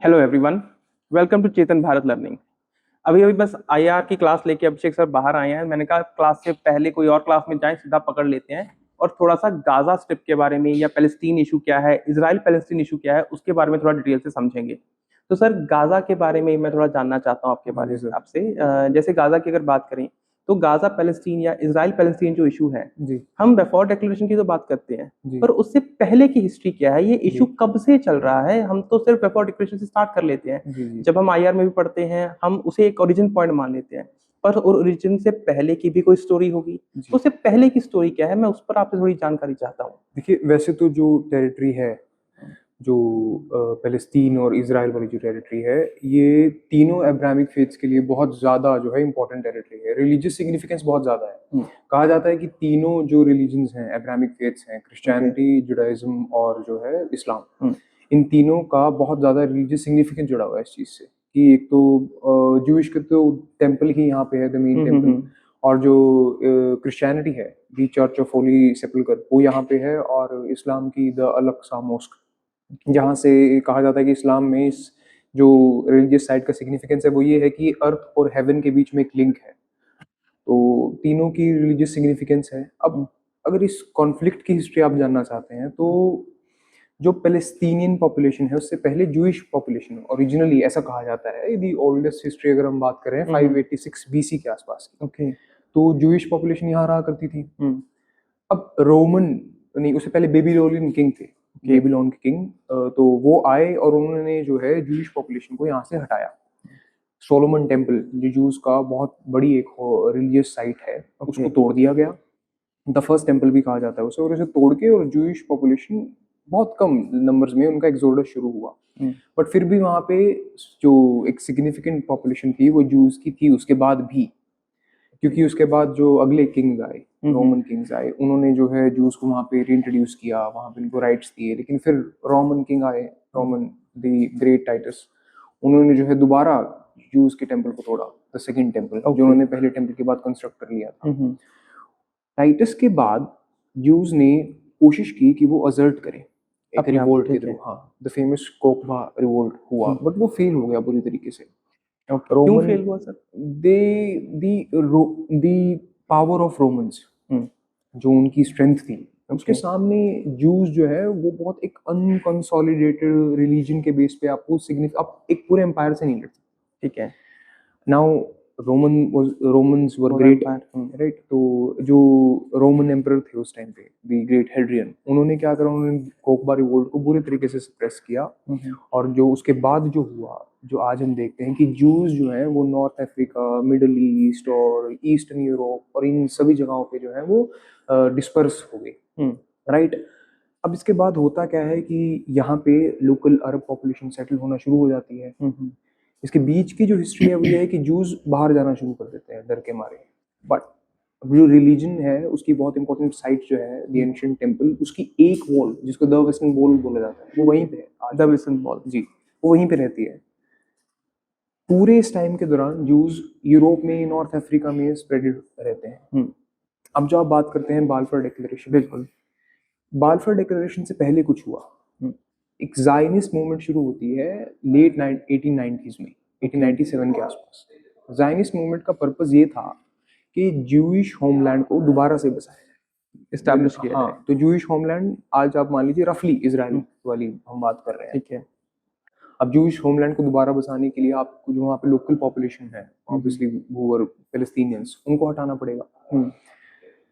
Hello everyone, welcome to Chetan Bharat learning. अभी अभी बस आईआर की क्लास लेके अभिषेक सर बाहर आए हैं। मैंने कहा क्लास से पहले कोई और क्लास में जाएं, सीधा पकड़ लेते हैं और थोड़ा सा गाजा स्ट्रिप के बारे में या पैलेस्टीन इशू क्या है, इजराइल पैलेस्टीन इशू क्या है, उसके बारे में थोड़ा डिटेल से समझेंगे। तो सर, गाजा के बारे में मैं थोड़ा जानना चाहता हूँ आपके हाँ बारे जी में सर। आपसे। जैसे गाजा की अगर बात करें तो गाजा पैलेस्टीन या इजराइल पैलेस्टीन जो इशू है, जी हम बेफोर डिक्लेरेशन की तो बात करते हैं, जी पर उससे पहले की हिस्ट्री क्या है? ये जी इशू कब से चल रहा है? हम तो सिर्फ बेफोर डिक्लेरेशन से स्टार्ट कर लेते हैं। जी जी जब हम आईआर में भी पढ़ते हैं हम उसे एक ओरिजिन पॉइंट मान लेते हैं, पर ओरिजिन से पहले की भी कोई स्टोरी होगी। तो जी। उससे पहले की स्टोरी क्या है, मैं उस पर आपसे थोड़ी जानकारी चाहता हूँ। देखिए, वैसे तो जो टेरिटरी है, जो फ़लस्तीन और इज़राइल वाली जो टेरिटरी है, ये तीनों अब्राहमिक फेथ्स के लिए बहुत ज़्यादा जो है इम्पोर्टेंट टेरिटरी है। रिलीजियस सिग्निफिकेंस बहुत ज़्यादा है। कहा जाता है कि तीनों जो रिलीजन्स हैं, अब्राहमिक फेथ्स हैं, ओके। क्रिश्चियनिटी, जुडाइज़्म और जो है इस्लाम, हम्म। इन तीनों का बहुत ज़्यादा रिलीजियस सिग्निफिकेंस जुड़ा हुआ है इस चीज़ से। कि एक तो जूइश के तो टेम्पल ही यहाँ पे है, द मेन टेम्पल। हम्म। और जो क्रिश्चियनिटी है, दी चर्च ऑफ होली सेपल्कर, वो यहाँ पे है। और इस्लाम की द अल अक्सा मॉस्क, जहाँ से कहा जाता है कि इस्लाम में इस जो रिलीजियस साइट का सिग्निफिकेंस है वो ये है कि अर्थ और हेवन के बीच में एक लिंक है। तो तीनों की रिलीजियस सिग्निफिकेंस है। अब अगर इस कॉन्फ्लिक्ट की हिस्ट्री आप जानना चाहते हैं तो जो पैलेस्टीनियन पॉपुलेशन है उससे पहले जूइश पॉपुलेशन ओरिजिनली, ऐसा कहा जाता है, यदि ओल्डेस्ट हिस्ट्री अगर हम बात करें 586 बीसी के आसपास की, ओके। तो जूइश पॉपुलेशन यहाँ रहा करती थी। हम्म। अब रोमन, नहीं, उससे पहले बेबीलोनियन किंग थे, ओके। बेबीलोन के किंग। तो वो आए और उन्होंने जो है जूइश पॉपुलेशन को यहाँ से हटाया। सोलोमन टेम्पल, जो जूस का बहुत बड़ी एक रिलीजियस साइट है, ओके। उसको तोड़ दिया गया। द फर्स्ट टेम्पल भी कहा जाता है उसे। और उसे तोड़ के और जूइश पॉपुलेशन बहुत कम नंबर्स में उनका एक्सोडस शुरू हुआ। बट फिर भी वहाँ पे जो एक सिग्निफिकेंट पॉपुलेशन थी वो जूस की थी उसके बाद भी। क्योंकि उसके बाद जो अगले किंग्स आए, रोमन किंग्स आए, उन्होंने जो है जूस को वहाँ पे रीइंट्रोड्यूस किया, वहाँ पे उनको राइट्स दिए। लेकिन फिर रोमन किंग आए, रोमन द ग्रेट टाइटस, उन्होंने जो है दोबारा जूस के टेम्पल को तोड़ा, द सेकंड टेम्पल, जो उन्होंने पहले टेम्पल के बाद कंस्ट्रक्ट कर लिया था। टाइटस के बाद ज्यूज ने कोशिश की कि वो असर्ट करें एक अपने आप को, रिवोल्ट के ठीक थ्रू। है। हाँ, द फेमस कोकबा रिवोल्ट हुआ, बट वो फेल हो गया बुरी तरीके से। ओके, क्यों रोमन, फेल हुआ sir? They the power of Romans, जो उनकी स्ट्रेंथ थी, उसके ओके। सामने जूस जो है वो बहुत एक अनकंसोलिडेटेड रिलीजन के बेस पे आपको सिग्निफिक, आप एक पूरे एम्पायर से नहीं लड़ सकते। ठीक है। नाउ रोमन्स वर वो ग्रेट, एम्पायर। राइट? तो जो रोमन एम्परर थे उस टाइम पे, द ग्रेट हेड्रियन, उन्होंने क्या करा, उन्होंने कोकबा रिवोल्ट को बुरे तरीके से सप्रेस किया। और जो उसके बाद जो हुआ, जो आज हम देखते हैं कि जूस जो है वो नॉर्थ अफ्रीका, मिडल ईस्ट और ईस्टर्न यूरोप और इन सभी जगहों पे जो है वो डिस्पर्स हो गई, राइट? अब इसके बाद होता क्या है कि यहाँ पे लोकल अरब पॉपुलेशन सेटल होना शुरू हो जाती है। इसके बीच की जो हिस्ट्री है वो ये है कि जूस बाहर जाना शुरू कर देते हैं डर के मारे। बट जो रिलीजन है उसकी बहुत इंपॉर्टेंट साइट जो है द एंशिएंट टेम्पल, उसकी एक वॉल जिसको द वेस्टर्न वॉल बोला जाता है, वो वहीं पे है आज द भी। विसन बॉल। जी, वो वहीं पे रहती है। पूरे इस टाइम के दौरान जूस यूरोप में, नॉर्थ अफ्रीका में स्प्रेडेड रहते हैं। अब जो आप बात करते हैं बाल्फोर डिक्लेरेशन, बिल्कुल। बाल्फोर डिक्लेरेशन से पहले कुछ हुआ। एक जायनिस्ट मूवमेंट शुरू होती है लेट 1890s में, 1897 के आसपास। जायनिस्ट मूवमेंट का पर्पस ये था कि जूइश होमलैंड को दोबारा से बसाया जाए, इस्टेब्लिश किया हाँ, जाए। तो जूइश होमलैंड आज आप मान लीजिए रफली इजराइल वाली हम बात कर रहे हैं। ठीक है। अब जूइश होमलैंड को दोबारा बसाने के लिए आपको जो वहाँ पे लोकल पॉपुलेशन है, ऑब्वियसली वो पैलेस्टीनियंस, उनको हटाना पड़ेगा।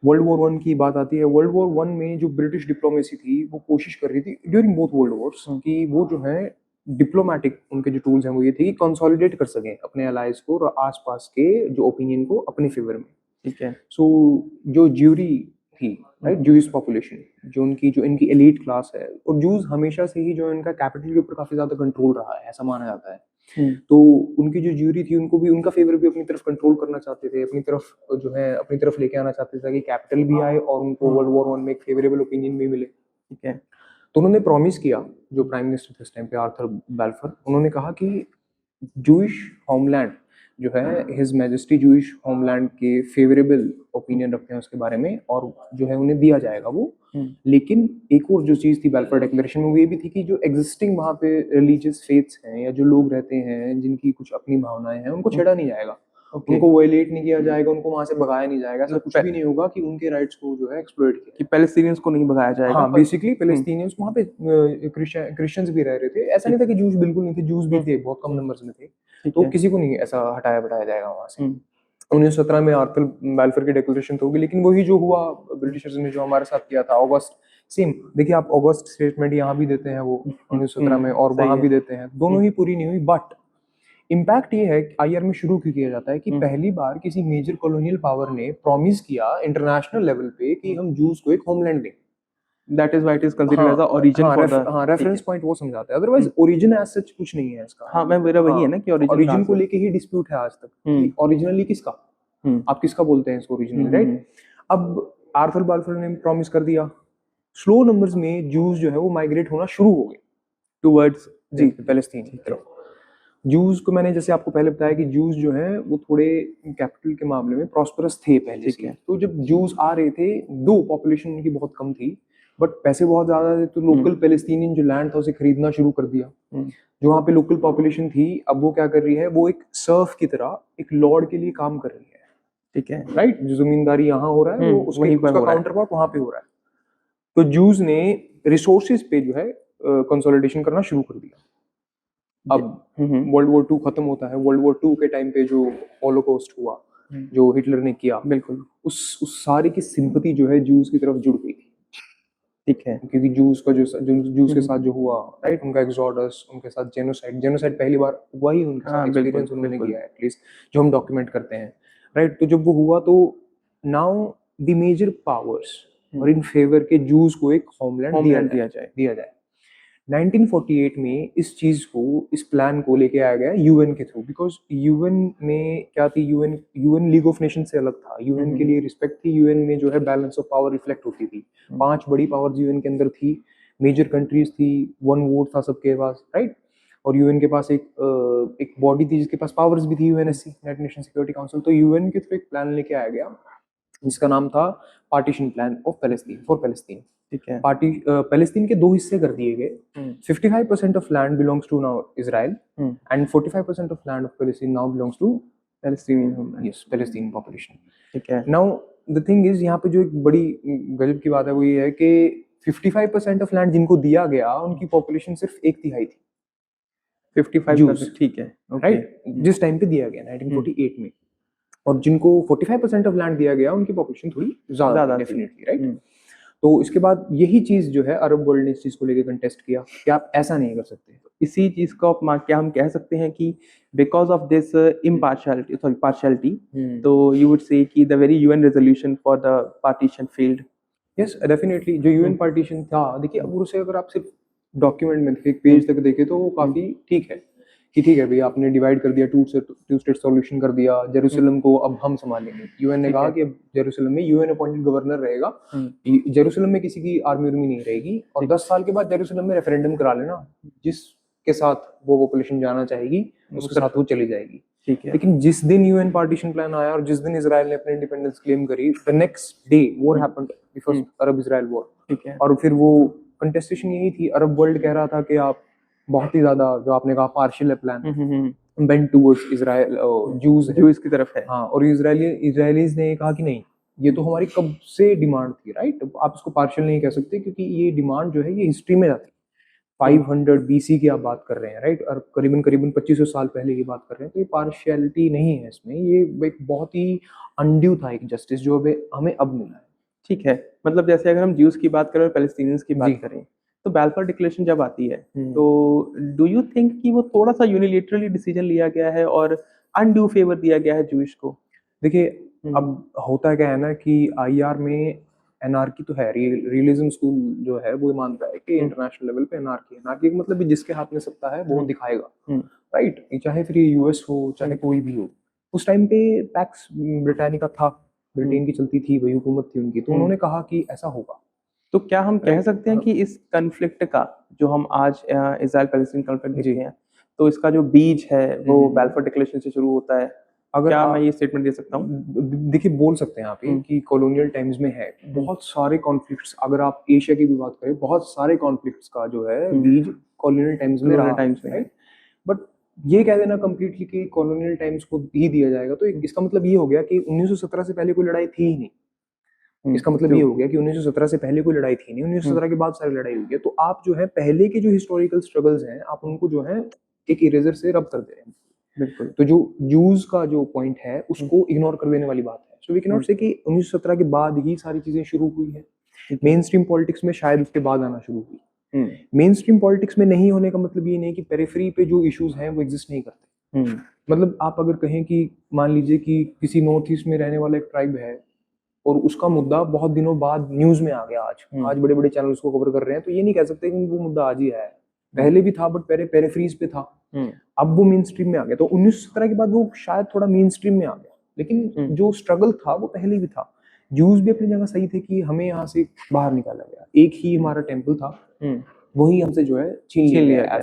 वर्ल्ड वॉर वन की बात आती है। वर्ल्ड वॉर वन में जो ब्रिटिश डिप्लोमेसी थी वो कोशिश कर रही थी ड्यूरिंग बोथ वर्ल्ड वॉर्स कि वो जो है डिप्लोमेटिक, उनके जो टूल्स हैं वो ये थे कि कंसोलिडेट कर सकें अपने अलाइज को और आसपास के जो ओपिनियन को अपने फेवर में। ठीक है। सो जो ज्यूरी थी, राइट, जूस पॉपुलेशन, जो उनकी जो इनकी एलीट क्लास है, और जूस हमेशा से ही जो इनका कैपिटल के ऊपर काफी ज्यादा कंट्रोल रहा है ऐसा माना जाता है। तो उनकी जो ज्यूरी थी उनको भी, उनका फेवर भी अपनी तरफ कंट्रोल करना चाहते थे, अपनी तरफ जो है अपनी तरफ लेके आना चाहते थे ताकि कैपिटल भी आए और उनको वर्ल्ड वॉर वन में एक फेवरेबल ओपिनियन भी मिले। ठीक है। तो उन्होंने प्रॉमिस किया, जो प्राइम मिनिस्टर थे उस टाइम पे, आर्थर बैल्फोर, उन्होंने कहा कि जूइश होमलैंड जो है हिज मैजेस्टी जूइश होमलैंड के फेवरेबल ओपिनियन रखते हैं उसके बारे में, और जो है उन्हें दिया जाएगा वो। लेकिन एक और जो चीज थी बैल्फोर डिक्लेरेशन में वो ये भी थी कि जो एग्जिस्टिंग वहाँ पे रिलीजियस फेथ्स हैं या जो लोग रहते हैं जिनकी कुछ अपनी भावनाएं हैं उनको छेड़ा नहीं जाएगा, उनको वायलेट नहीं किया जाएगा, उनको वहां से भगाया नहीं जाएगा, ऐसा कुछ भी नहीं होगा कि उनके राइट्स को जो है एक्सप्लॉइट किया, कि पैलेस्टीनियंस को नहीं भगाया जाएगा। हाँ बेसिकली पैलेस्टीनियंस वहाँ पे क्रिश्चियंस भी रह रहे थे, ऐसा नहीं था कि जूस बिल्कुल नहीं थे, जूस भी थे, बहुत कम नंबर्स में थे, तो किसी को नहीं ऐसा हटाया बढ़ाया जाएगा वहां से। 1917 में आर्थर बैल्फोर की डिक्लेरेशन तो होगी, लेकिन वही जो हुआ ब्रिटिशर्स ने जो हमारे साथ किया था अगस्त, सेम देखिए आप अगस्त स्टेटमेंट यहाँ भी देते हैं वो 1917 में और वहां भी देते हैं, दोनों ही पूरी नहीं हुई। बट इम्पैक्ट ये है आईआर में शुरू क्यों किया जाता है कि पहली बार किसी मेजर कॉलोनियल पावर ने प्रॉमिस किया इंटरनेशनल लेवल पे कि हम जूस को एक होमलैंड देंगे। That is why it is considered as a origin for the reference point वो समझाता है, अदरवाइज ओरिजिन एज सच कुछ नहीं है इसका। हाँ, मैं मेरा वही है ना कि ओरिजिन को लेके ही डिस्प्यूट है आज तक कि ओरिजिनली किसका, आप किसका बोलते हैं इसको ओरिजिनली, राइट। अब आर्थर बैल्फोर ने प्रॉमिस कर दिया, स्लो नंबर्स में जूस जो है वो माइग्रेट होना शुरू हो गए टुवर्ड्स जी पैलेस्टीन की तरफ। जूस को मैंने जैसे आपको पहले बताया कि जूस जो है वो थोड़े कैपिटल के मामले में प्रॉस्परस थे पहले से, तो जब जूस आ रहे थे, दो पॉपुलेशन उनकी बहुत कम थी बट पैसे बहुत ज्यादा थे, तो लोकल पैलेस्टीनियन जो लैंड था उसे खरीदना शुरू कर दिया। जो वहाँ पे लोकल पॉपुलेशन थी अब वो क्या कर रही है, वो एक सर्फ की तरह एक लॉर्ड के लिए काम कर रही है, ठीक है, राइट। जो जमींदारी यहाँ हो रहा है वो उसका काउंटर पार्ट वहाँ पे हो रहा है। तो जूस ने रिसोर्सेज पे जो है कंसोलिडेशन करना शुरू कर दिया। अब वर्ल्ड वॉर 2 खत्म होता है, वर्ल्ड वॉर 2 के टाइम पे जो हॉलोकॉस्ट हुआ जो हिटलर ने किया, बिल्कुल उस सारी की सिंपैथी जो है जूस की तरफ जुड़ गई थी, ठीक है, क्योंकि जूस का जो जूस के साथ जो हुआ, राइट, उनका एक्सोडस, उनके साथ जेनोसाइड पहली बार हुआ ही उनके साथ, एक्सपीरियंस उन्होंने किया है एटलीस्ट जो हम डॉक्यूमेंट करते हैं, राइट। तो जब वो हुआ तो नाउ द मेजर पावर्स और इन फेवर के जूस को एक होमलैंड दिया जाए। 1948 में इस चीज को, इस प्लान को लेके आया गया यूएन के थ्रू, बिकॉज यूएन में क्या थी, यूएन लीग ऑफ नेशन से अलग था, यूएन के लिए रिस्पेक्ट थी, यूएन में जो है बैलेंस ऑफ पावर रिफ्लेक्ट होती थी, 5 बड़ी पावर्स यूएन के अंदर थी, मेजर कंट्रीज थी, 1 वोट था सबके पास, राइट। और यूएन के पास एक बॉडी थी जिसके पास पावर्स भी थी, UNSC, United nation security council. तो यूएन के थ्रू एक प्लान लेके आया गया जिसका नाम था partition plan of Palestine, for Palestine, ठीक है। पैलेस्टीन के 2 हिस्से कर दिए गए, 55% of land belongs to now Israel and 45% of land of Palestine now belongs to Palestinian, yes, Palestine population, ठीक है। नाउ द थिंग इज, यहाँ पे जो एक बड़ी गजब की बात है वो ये है कि 55% ऑफ लैंड जिनको दिया गया उनकी पॉपुलेशन सिर्फ 1/3 थी, 55%, ठीक है, राइट, जिस टाइम पे दिया गया 1948 में। और जिनको 45% ऑफ लैंड दिया गया उनकी पॉपुलेशन थोड़ी ज्यादा डेफिनेटली, राइट। तो इसके बाद यही चीज जो है अरब वर्ल्ड ने इस चीज को लेकर कंटेस्ट किया कि आप ऐसा नहीं कर सकते। इसी चीज को क्या हम कह सकते हैं कि बिकॉज ऑफ दिस पार्शियलिटी, तो यू वुड से कि the very UN resolution for the partition failed. Yes definitely, जो यूएन पार्टीशन था, देखिए अब उसे अगर आप सिर्फ डॉक्यूमेंट में एक पेज तक देखे तो वो काफी ठीक है कि ठीक है भाई आपने डिवाइड कर दिया, टू स्टेट सॉल्यूशन कर दिया, जेरूसलम को अब हम संभालेंगे। यूएन ने कहा कि अब जेरूसलम में यूएन अपॉइंटेड गवर्नर रहेगा, जेरूसलम में किसी की आर्मी नहीं रहेगी, और 10 साल के बाद जेरूसलम में रेफरेंडम करा लेना, जिसके साथ वो पॉपुलेशन जाना चाहेगी उसके साथ वो चली जाएगी, ठीक है। लेकिन जिस दिन यूएन पार्टीशन प्लान आया और जिस दिन इजराइल ने अपनी इंडिपेंडेंस क्लेम करी, the next day war happened, the first Arab Israel war, ठीक है। और फिर वो कंटेस्टेशन यही थी, अरब वर्ल्ड कह रहा था कि आप बहुत ही ज्यादा, जो आपने कहा पार्शियल है plan, bend towards Israel, juice की तरफ है, हाँ। और इजराइलीज ने कहा कि नहीं, ये तो हमारी कब से डिमांड थी, राइट, आप इसको पार्शियल नहीं कह सकते क्योंकि ये डिमांड जो है ये हिस्ट्री में जाती है, 500 BC की आप बात कर रहे हैं, राइट, और करीबन 2500 साल पहले की बात कर रहे हैं, तो ये पार्शियलिटी नहीं है इसमें, ये एक बहुत ही अनड्यू था एक जस्टिस जो हमें अब मिला है, ठीक है। मतलब जैसे अगर हम ज्यूस की बात करें और पैलेस्टीनियंस की बात करें, तो बैल्फोर डिक्लेरेशन जब आती है तो डू यू थिंक कि वो थोड़ा सा यूनिलेटरली डिसीजन लिया गया है और अनड्यू फेवर दिया गया है जूइश को? देखिए अब होता क्या है ना कि आईआर में एनार्की तो है, रियलिज्म स्कूल जो है वो मानता है कि इंटरनेशनल लेवल पे एनार्की का मतलब जिसके हाथ में सत्ता है वो दिखाएगा, राइट, चाहे फिर ये यूएस हो चाहे कोई भी हो। उस टाइम पे पैक्स ब्रिटानिका था, ब्रिटेन की चलती थी, वही हुकूमत थी उनकी, तो उन्होंने कहा कि ऐसा होगा। तो क्या हम कह सकते हैं कि इस कन्फ्लिक्ट का जो हम आज इजराइल पैलेस्टीन कन्फ्लिक्ट देखते हैं, तो इसका जो बीज है वो बैल्फोर डिक्लेरेशन से शुरू होता है? अगर क्या आप मैं ये स्टेटमेंट दे सकता हूँ? देखिए बोल सकते हैं आप ये कि कॉलोनियल टाइम्स में है बहुत सारे कॉन्फ्लिक्ट्स, अगर आप एशिया की भी बात करें बहुत सारे कॉन्फ्लिक्ट्स का जो है बीज कॉलोनियल टाइम्स में रहा, टाइम्स में, राइट। बट ये कह देना कंप्लीटली कि कॉलोनियल टाइम्स को ही दिया जाएगा तो इसका मतलब ये हो गया कि 1917 से पहले कोई लड़ाई थी ही नहीं। इसका मतलब ये हो गया कि 1917 से पहले कोई लड़ाई थी नहीं, 1917 के बाद सारी लड़ाई हुई है। तो आप जो है पहले के जो हिस्टोरिकल स्ट्रगल्स हैं आप उनको जो है एक इरेजर से रब कर दे रहे हैं। बिल्कुल। तो जो जूस का जो पॉइंट है उसको इग्नोर कर देने वाली बात है। सो वी कैन नॉट से कि 1917 के बाद ही सारी चीजें शुरू हुई है। मेन स्ट्रीम पॉलिटिक्स में शायद उसके बाद आना शुरू हुई। मेन स्ट्रीम पॉलिटिक्स में नहीं होने का मतलब ये नहीं कि पेरिफेरी पे जो इश्यूज हैं वो एग्जिस्ट नहीं करते। मतलब आप अगर कहें कि मान लीजिए कि किसी नॉर्थ ईस्ट में रहने वाला एक ट्राइब है और उसका मुद्दा बहुत दिनों बाद न्यूज में आ गया, आज बड़े बड़े चैनल उसको कवर कर रहे हैं, तो ये नहीं कह सकते कि वो मुद्दा आज ही आया है, पहले भी था बट पहले पेरिफेरीज पे था, अब वो मेन स्ट्रीम में आ गया। तो 1917 के बाद वो शायद थोड़ा मेन स्ट्रीम में आ गया, लेकिन जो स्ट्रगल था वो पहले भी था। ज्यूज भी अपनी जगह सही थे कि हमें यहाँ से बाहर निकाला गया, एक ही हमारा टेम्पल था वही हमसे जो है छीन लिया गया।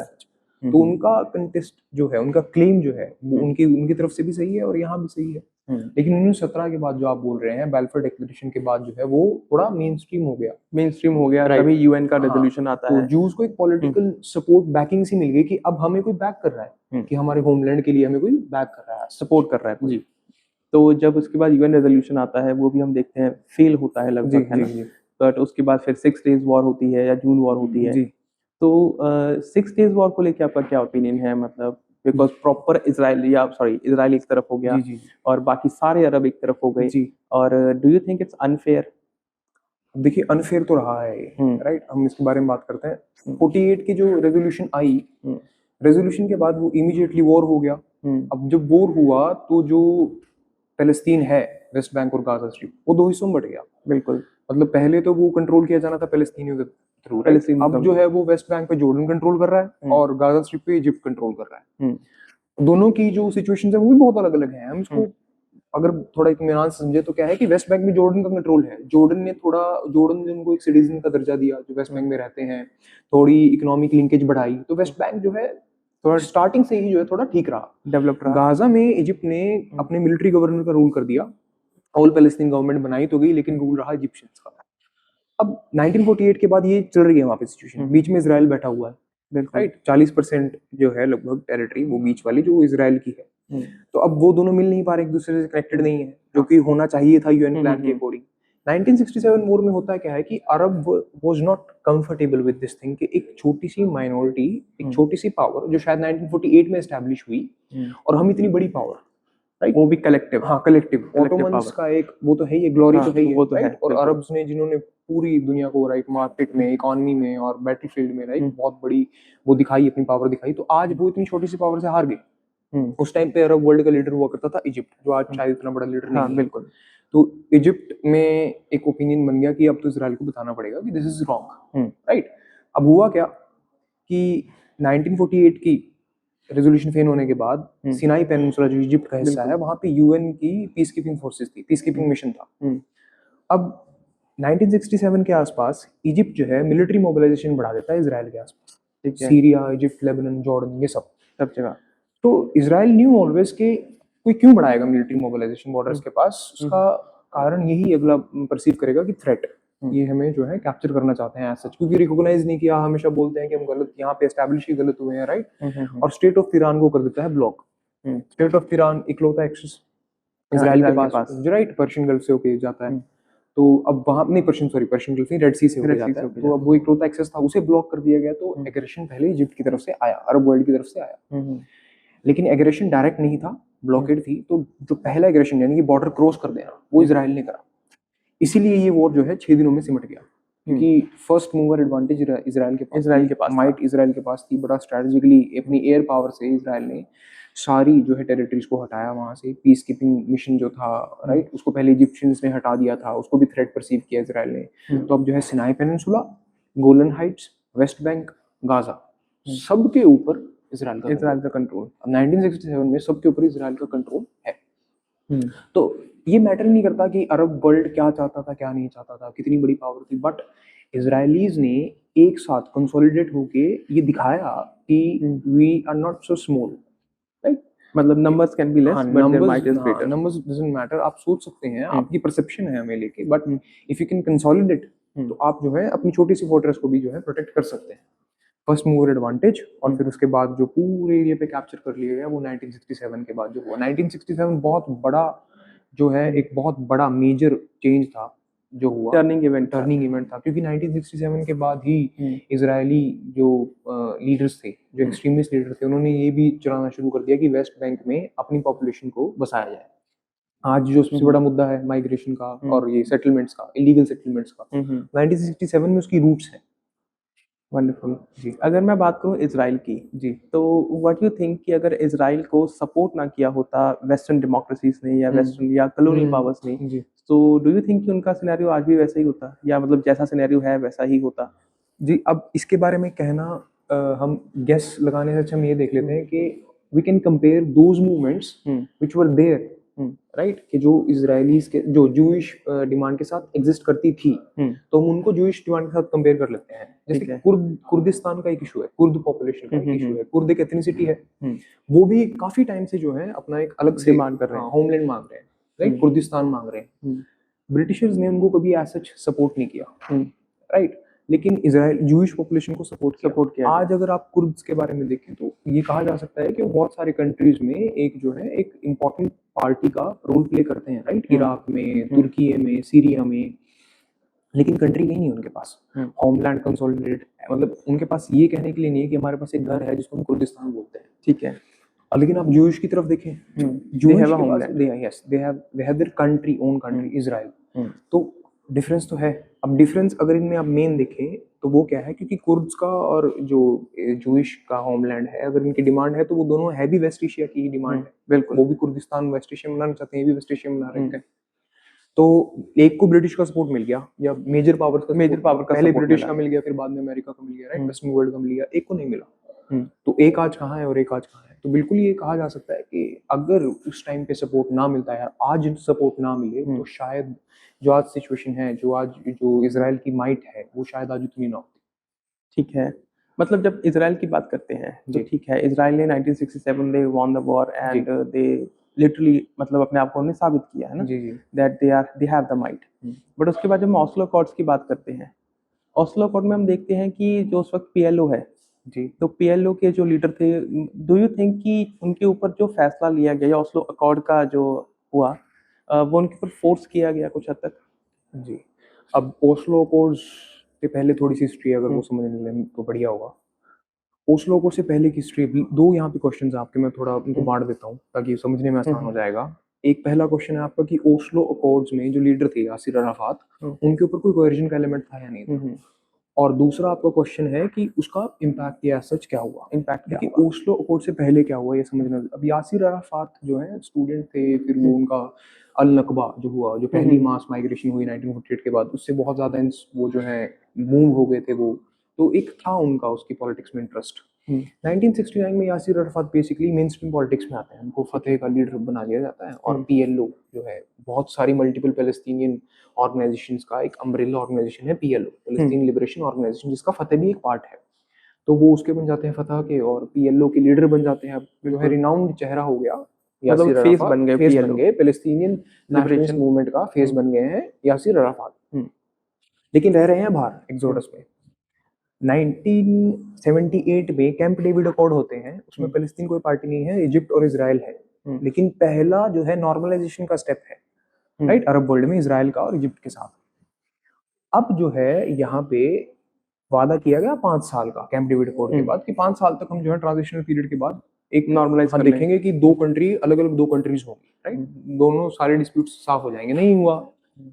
तो उनका कंटेस्ट जो है, उनका क्लेम जो है वो उनकी तरफ से भी सही है और यहाँ भी सही है। लेकिन 1917 के बाद जो आप बोल रहे हैं बैलफोर डिक्लेरेशन के बाद जो है वो थोड़ा मेन स्ट्रीम हो गया, तभी यूएन का रेजोल्यूशन आता तो है। जूस को एक पॉलिटिकल सपोर्ट बैकिंग सी मिल गई कि अब हमें कोई बैक कर रहा है कि हमारे होमलैंड के लिए हमें कोई बैक कर रहा है, सपोर्ट कर रहा है जी। तो जब उसके बाद यूएन रेजोल्यूशन आता है वो भी हम देखते हैं फेल होता है लगभग, है ना। बट उसके बाद फिर 6 डेज वॉर होती है या जून वॉर होती है। तो 6 डेज वॉर को लेकर आपका क्या ओपिनियन है? मतलब बिकॉज प्रॉपर इजराइल एक तरफ हो गया और बाकी सारे अरब एक तरफ हो गए, और do you think it's unfair? देखिए अनफेयर तो रहा है, राइट। हम इसके बारे में बात करते हैं। 48 की जो रेजोल्यूशन आई, रेजोल्यूशन के बाद वो इमीडिएटली वॉर हो गया। अब जब वॉर हुआ तो जो पैलेस्तीन है, वेस्ट बैंक और गाजा स्ट्रिप, वो दो हिस्सों में बट गया। बिल्कुल, मतलब पहले तो वो कंट्रोल किया जाना था पैलेस्तीनियों के थ्रू, अब जो है वो वेस्ट बैंक पे जॉर्डन कंट्रोल कर रहा है और गाजा स्ट्रिप पे इजिप्ट कंट्रोल कर रहा है। दोनों की जो सिचुएशन है वो भी बहुत अलग अलग है। हम इसको अगर थोड़ा इत्मीनान से समझे तो क्या है कि वेस्ट बैंक में जॉर्डन का कंट्रोल है। जॉर्डन ने उनको एक सिटीजन का दर्जा दिया जो वेस्ट बैंक में रहते हैं, थोड़ी इकोनॉमिक लिंकेज बढ़ाई, तो वेस्ट बैंक जो है थोड़ा स्टार्टिंग से ही जो है थोड़ा ठीक रहा, डेवलप रहा। गाजा में इजिप्ट ने अपने मिलिट्री गवर्नर का रूल कर दिया, ऑल पैलेस्टीन गवर्नमेंट बनाई तो गई लेकिन रूल रहा इजिप्शियंस का। अब 1948 के बाद ये चल रही है वहां पे सिचुएशन, बीच में इसराइल बैठा हुआ है, राइट। 40% जो है लगभग टेरिटरी वो बीच वाली जो इसराइल की है। तो अब वो दोनों मिल नहीं पा रहे, एक दूसरे से कनेक्टेड नहीं है, जो कि होना चाहिए था यूएन प्लान के अकॉर्डिंग। 1967 वॉर में होता क्या है कि अरब was not comfortable with this thing कि एक छोटी सी माइनॉरिटी, एक छोटी सी पावर जो शायद 1948 में एस्टैब्लिश हुई और हम इतनी बड़ी पावर, राइट, वो भी कलेक्टिव, हाँ कलेक्टिव ऑटोमन्स का एक वो तो है, ये ग्लोरी तो है ही, वो तो है, और अरब्स ने जिन्होंने पूरी दुनिया को राइट मार्केट में, इकोनॉमी में और बैटलफील्ड में राइट बहुत बड़ी वो दिखाई, अपनी पावर दिखाई। तो आज वो इतनी छोटी सी पावर से हार गए। उस टाइम पे अरब वर्ल्ड का लीडर हुआ करता था इजिप्ट, जो आज शायद इतना बड़ा लीडर नहीं है। बिल्कुल। तो इजिप्ट में एक ओपिनियन बन गया कि अब तो इसराइल को बताना पड़ेगा कि दिस इज रॉन्ग, राइट। अब हुआ क्या कि 1948 की रेजोल्यूशन फेल होने के बाद सिनाई पेनिनसुला जो इजिप्ट का हिस्सा है वहां पे यूएन की पीस कीपिंग फोर्सेस थी, पीस कीपिंग मिशन था। अब 1967 के आसपास इजिप्ट जो है मिलिट्री मोबिलाइजेशन बढ़ा देता है इसराइल के आसपास, सीरिया, इजिप्ट, लेबनान, जॉर्डन, ये सब जगह। तो इसराइल न्यू ऑलवेज के कोई क्यों बढ़ाएगा मिलिट्री मोबिलाइजेशन बॉर्डर्स के पास, उसका कारण यही अगला परसीव करेगा कि थ्रेट, ये हमें जो है कैप्चर करना चाहते हैं एज सच, क्योंकि रिकॉग्नाइज नहीं किया। हमेशा बोलते हैं कि हम गलत यहाँ पे एस्टैब्लिश ही गलत हुए हैं, राइट। और स्टेट ऑफ ईरान को कर देता है ब्लॉक। स्टेट ऑफ ईरान इकलौता एक्सेस इसराइल के पास, राइट, पर्शियन गल्फ से होके जाता है। तो अब वहां नहीं, पर्शियन गल्फ नहीं, रेड सी से होके जाता है। तो अब वो इकलौता एक्सेस था, उसे ब्लॉक कर दिया गया। तो एग्रेशन पहले इजिप्ट की तरफ से आया, अरब वर्ल्ड की तरफ से आया, लेकिन एग्रेशन डायरेक्ट नहीं था, ब्लॉकेड थी। तो जो पहला एग्रेशन यानी कि बॉर्डर क्रॉस कर देना, वो इसराइल ने करा। इसीलिए ये वॉर जो है 6 दिनों में सिमट गया, क्योंकि फर्स्ट मूवर एडवांटेज इसराइल के पास माइट इसराइल के पास थी। बड़ा स्ट्रेटेजिकली अपनी एयर पावर से इसराइल ने सारी जो है टेरिटरीज को हटाया वहां से। पीस कीपिंग मिशन जो था, राइट, उसको पहले इजिप्शियंस ने हटा दिया था, उसको भी थ्रेट परसीव किया इसराइल ने। तो अब जो है Sinai peninsula, Golan Heights, West Bank, Gaza, सबके ऊपर इसराइल का कंट्रोल। अब 1967 में सबके ऊपर इसराइल का कंट्रोल है। तो ये मैटर नहीं करता कि अरब वर्ल्ड क्या चाहता था, क्या नहीं चाहता था, कितनी बड़ी पावर थी, बट इजरायलीज ने एक साथ कंसोलिडेट होके ये दिखाया कि we are not so small, right. मतलब numbers can be less हाँ, but their numbers, might is हाँ, greater. numbers doesn't matter, आप सोच सकते हैं, आपकी परसेप्शन है हमें लेके, but hmm, if you can consolidate hmm, तो आप जो है अपनी छोटी सी फोर्ट्रेस को भी जो है प्रोटेक्ट कर सकते हैं। फर्स्ट मूवर एडवांटेज, और फिर उसके बाद जो पूरे एरिया पे कैप्चर कर लिया गया वो 1967 के बाद जो हुआ। 1967 बहुत बड़ा जो है, एक बहुत बड़ा मेजर चेंज था जो हुआ, टर्निंग इवेंट था। टर्निंग इवेंट था, क्योंकि 1967 के बाद ही हम्म, इजरायली जो लीडर्स थे, जो एक्सट्रीमिस्ट लीडर थे, उन्होंने ये भी चलाना शुरू कर दिया कि वेस्ट बैंक में अपनी पॉपुलेशन को बसाया जाए। आज जो सबसे बड़ा मुद्दा है माइग्रेशन का और ये सेटलमेंट्स का, इलीगल सेटलमेंट्स का, 1967 में उसकी रूट्स हैं। वंडरफुल जी अगर मैं बात करूं इजराइल की, जी तो व्हाट यू थिंक कि अगर इजराइल को सपोर्ट ना किया होता वेस्टर्न डेमोक्रेसीज ने या वेस्टर्न या कॉलोनियल पावर्स ने, जी तो डू यू थिंक कि उनका सिनेरियो आज भी वैसा ही होता, या मतलब जैसा सिनेरियो है वैसा ही होता? जी। अब इसके बारे में कहना, हम गेस लगाने से अच्छा हम ये देख लेते हैं कि we can compare those movements which were there, right, कि जो इजरायलीज के जो जूइश डिमांड के साथ एग्जिस्ट करती थी, तो हम उनको जूइश डिमांड के साथ कंपेयर कर लेते हैं। जैसे ठीक है। कुर्दिस्तान का एक इशू है, कुर्द पॉपुलेशन का एक इशू है, कुर्द एक एथनिसिटी है, वो भी काफी टाइम से जो है अपना एक अलग से डिमांड कर रहे हैं, होमलैंड मांग रहे हैं, राइट, कुर्दिस्तान मांग रहे हैं। ब्रिटिशर्स ने उनको कभी एज सच सपोर्ट नहीं किया, राइट, लेकिन इजराइल जूइश पॉपुलेशन को सपोर्ट किया। आज अगर आप कुर्द्स के बारे में देखें तो ये कहा जा सकता है कि वो बहुत सारे कंट्रीज में एक जो है एक इम्पोर्टेंट पार्टी का रोल प्ले करते हैं, राइट, इराक में, तुर्की में, सीरिया में, लेकिन कंट्री नहीं है उनके पास, होमलैंड कंसोलिडेटेड, मतलब उनके पास ये कहने के लिए नहीं है कि हमारे पास एक घर है जिसको हम कुर्दिस्तान बोलते हैं, ठीक है। लेकिन आप जूइश की तरफ देखें, जूइश के पास they have their country, own country, Israel. तो डिफरेंस तो है। अब डिफरेंस अगर इनमें आप मेन देखें तो वो क्या है, क्योंकि कुर्द्स का और जो जूइश का होमलैंड है, अगर इनकी डिमांड है तो वो दोनों है भी वेस्ट एशिया की ही डिमांड है, बिल्कुल, वो भी कुर्दिस्तान वेस्ट एशिया बनाना चाहते हैं, ये भी वेस्ट एशिया बना रहे हैं। तो एक को ब्रिटिश का सपोर्ट मिल गया, या मेजर पावर का पहले ब्रिटिश का मिल गया, फिर बाद में अमेरिका का मिल गया, राइट, वेस्टर्न वर्ल्ड का मिल गया, एक को नहीं मिला। तो एक आज कहाँ है और एक आज कहाँ है? तो बिल्कुल ये कहा जा सकता है कि अगर उस टाइम पे सपोर्ट ना मिलता है, आज सपोर्ट ना मिले, तो शायद जो आज सिचुएशन है, जो इजराइल की माइट है, वो शायद आज उतनी ना होती। ठीक है। मतलब जब इजराइल की बात करते हैं तो ठीक है, इजराइल ने 1967 they won the war and they literally मतलब अपने आप को उन्होंने साबित किया है ना, that they have the might. But उसके बाद जब हम ऑस्लो अकॉर्ड्स की बात करते हैं, ऑस्लो अकॉर्ड में हम देखते हैं कि जो उस वक्त पीएलओ है जी, तो पीएलओ के जो लीडर थे, डू यू थिंक कि उनके ऊपर जो फैसला लिया गया या ऑस्लो अकॉर्ड का जो हुआ, वो उनके ऊपर फोर्स किया गया कुछ हद तक? जी। अब ओस्लो अकॉर्ड्स से पहले थोड़ी सी हिस्ट्री अगर वो समझने लें तो बढ़िया होगा। ओस्लो अकॉर्ड से पहले की हिस्ट्री, दो यहाँ पे क्वेश्चंस आपके, मैं थोड़ा उनको बांट देता हूँ ताकि समझने में आसान हो जाएगा। एक पहला क्वेश्चन है आपका कि ओस्लो अकॉर्ड्स में जो लीडर थे यासिर अराफात, उनके ऊपर कोई कोएर्जन का एलिमेंट था या नहीं था? और दूसरा आपका क्वेश्चन है कि उसका इम्पैक्ट या सच क्या हुआ, इम्पैक्ट क्या हुआ, ओस्लो अकॉर्ड से पहले क्या हुआ, ये समझना। अब यासिर अराफात जो है स्टूडेंट थे, फिर वो उनका अल नकबा जो हुआ, जो पहली मास माइग्रेशन हुई 1948 के बाद, उससे बहुत ज्यादा वो जो है मूव हो गए थे वो, तो एक था उनका उसकी पॉलिटिक्स में इंटरेस्ट। 1969 में Yasser Arafat basically main stream politics में आते हैं, उनको फतेह का लीडर बना दिया जाता है, और पीएलओ जो है बहुत सारी मल्टीपल पैलेस्टीनियन ऑर्गेनाइजेशंस का एक अम्ब्रेला ऑर्गेनाइजेशन है पीएलओ, पैलेस्टीन लिबरेशन ऑर्गेनाइजेशन, जिसका फतेह भी एक पार्ट है। तो वो उसके बन जाते हैं फतह के, और पीएलओ के लीडर बन जाते हैं, जो है रिनाउंड चेहरा हो गया यासिर अराफात, फेस बन गए, पैलेस्टीनियन नेशनलिस्ट मूवमेंट का फेस बन गए हैं यासिर अराफात। लेकिन रह रहे हैं बाहर एक्सोडस में। 1978 में कैंप डेविड अकॉर्ड होते हैं, उसमें पैलेस्टीन कोई पार्टी नहीं है, इजिप्ट और इजराइल है, लेकिन पहला जो है नॉर्मलाइजेशन का स्टेप है, राइट, अरब वर्ल्ड में इजराइल का और इजिप्ट के साथ। अब जो है यहाँ पे वादा किया गया 5 साल का कैंप डेविड अकॉर्ड के बाद, कि 5 साल तक हम जो है ट्रांजिशनल पीरियड के बाद एक नॉर्मलाइज हम देखेंगे कि दो कंट्री अलग अलग दो कंट्रीज होंगी, राइट, दोनों सारे डिस्प्यूट्स साफ हो जाएंगे। नहीं हुआ।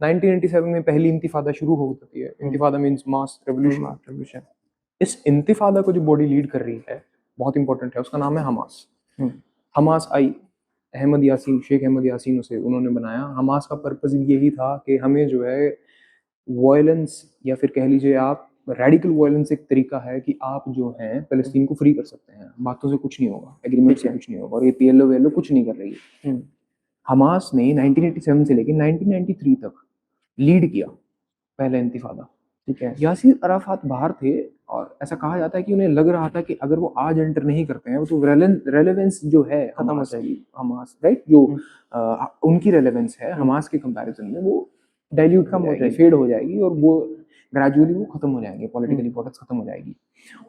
1997 में पहली इंतिफादा शुरू हो जाती है। इंतिफादा मींस मास रेवोल्यूशन। इस इंतिफादा को जो बॉडी लीड कर रही है, बहुत इंपॉर्टेंट है, उसका नाम है हमास। हमास आई, अहमद यासीन, शेख अहमद यासीन उसे उन्होंने बनाया। हमास का पर्पज यही था कि हमें जो है वायलेंस, या फिर कह लीजिए आप रेडिकल वायलेंस, एक तरीका है कि आप जो है फलस्तीन को फ्री कर सकते हैं, बातों से कुछ नहीं होगा, एग्रीमेंट से कुछ नहीं होगा, और ये पीएलओ वेलो कुछ नहीं कर रही है। हमास ने 1987 से लेकर 1993 तक लीड किया पहला इंतिफादा, ठीक है। यासिर अराफात बाहर थे और ऐसा कहा जाता है कि उन्हें लग रहा था कि अगर वो आज एंटर नहीं करते हैं तो रेलेवेंस जो है खत्म हो हमास जाएगी। की, हमास राइट, जो उनकी रेलेवेंस है हम्म। हमास के कंपैरिजन में वो डाइल्यूट हो कम हो जाएगी, जाएगी। फेड हो जाएगी और वो ग्रेजुअली वो खत्म हो जाएंगे, पॉलिटिकल इंपॉर्टेंस खत्म हो जाएगी।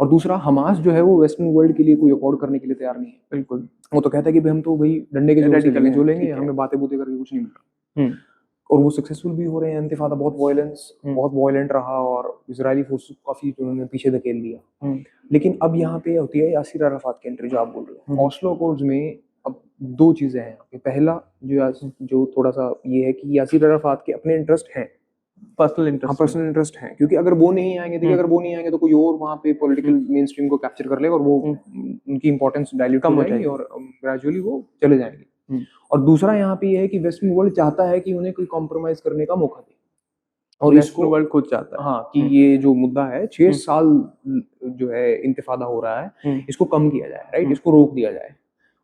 और दूसरा, हमास जो है वो वेस्टर्न वर्ल्ड के लिए कोई अकॉर्ड करने के लिए तैयार नहीं है। बिल्कुल। वो तो कहता है कि भाई हम तो भाई डंडे के जोर से रेडिकल लेंगे, है, जो लेंगे, ठीक है। हमें बातें बूतें करके कुछ नहीं मिल रहा। हम्म। और वो सक्सेसफुल भी हो रहे हैं। इंतिफादा बहुत बहुत वायलेंट रहा और इजरायली फोर्सेस को काफी उन्होंने पीछे धकेल दिया। लेकिन अब यहाँ पे होती है यासिर अराफात की एंट्री, जो आप बोल रहे हो। ऑस्लो अकॉर्ड्स में अब दो चीजें हैं यहाँ पे। पहला जो थोड़ा सा ये है कि यासिर अराफात के अपने इंटरेस्ट हैं, पर्सनल हाँ इंटरेस्ट। पर्सनल इंटरेस्ट है, क्योंकि अगर वो नहीं आएंगे, देखिए अगर वो नहीं आएंगे तो कोई और वहाँ पे पॉलिटिकल मेन स्ट्रीम को कैप्चर कर लेगा और वो उनकी इंपॉर्टेंस डाइल्यूट कम हो हो जाएगी जाएगी। और ग्रेजुअली वो चले जाएंगे। और दूसरा यहाँ पे ये है कि वेस्टर्न वर्ल्ड चाहता है कि उन्हें कोई कॉम्प्रोमाइज करने का मौका दे, और वेस्टर्न इसको वर्ल्ड खुद चाहता है। हाँ कि ये जो मुद्दा है 6 साल जो है इंतिफादा हो रहा है, इसको कम किया जाए, राइट, इसको रोक दिया जाए।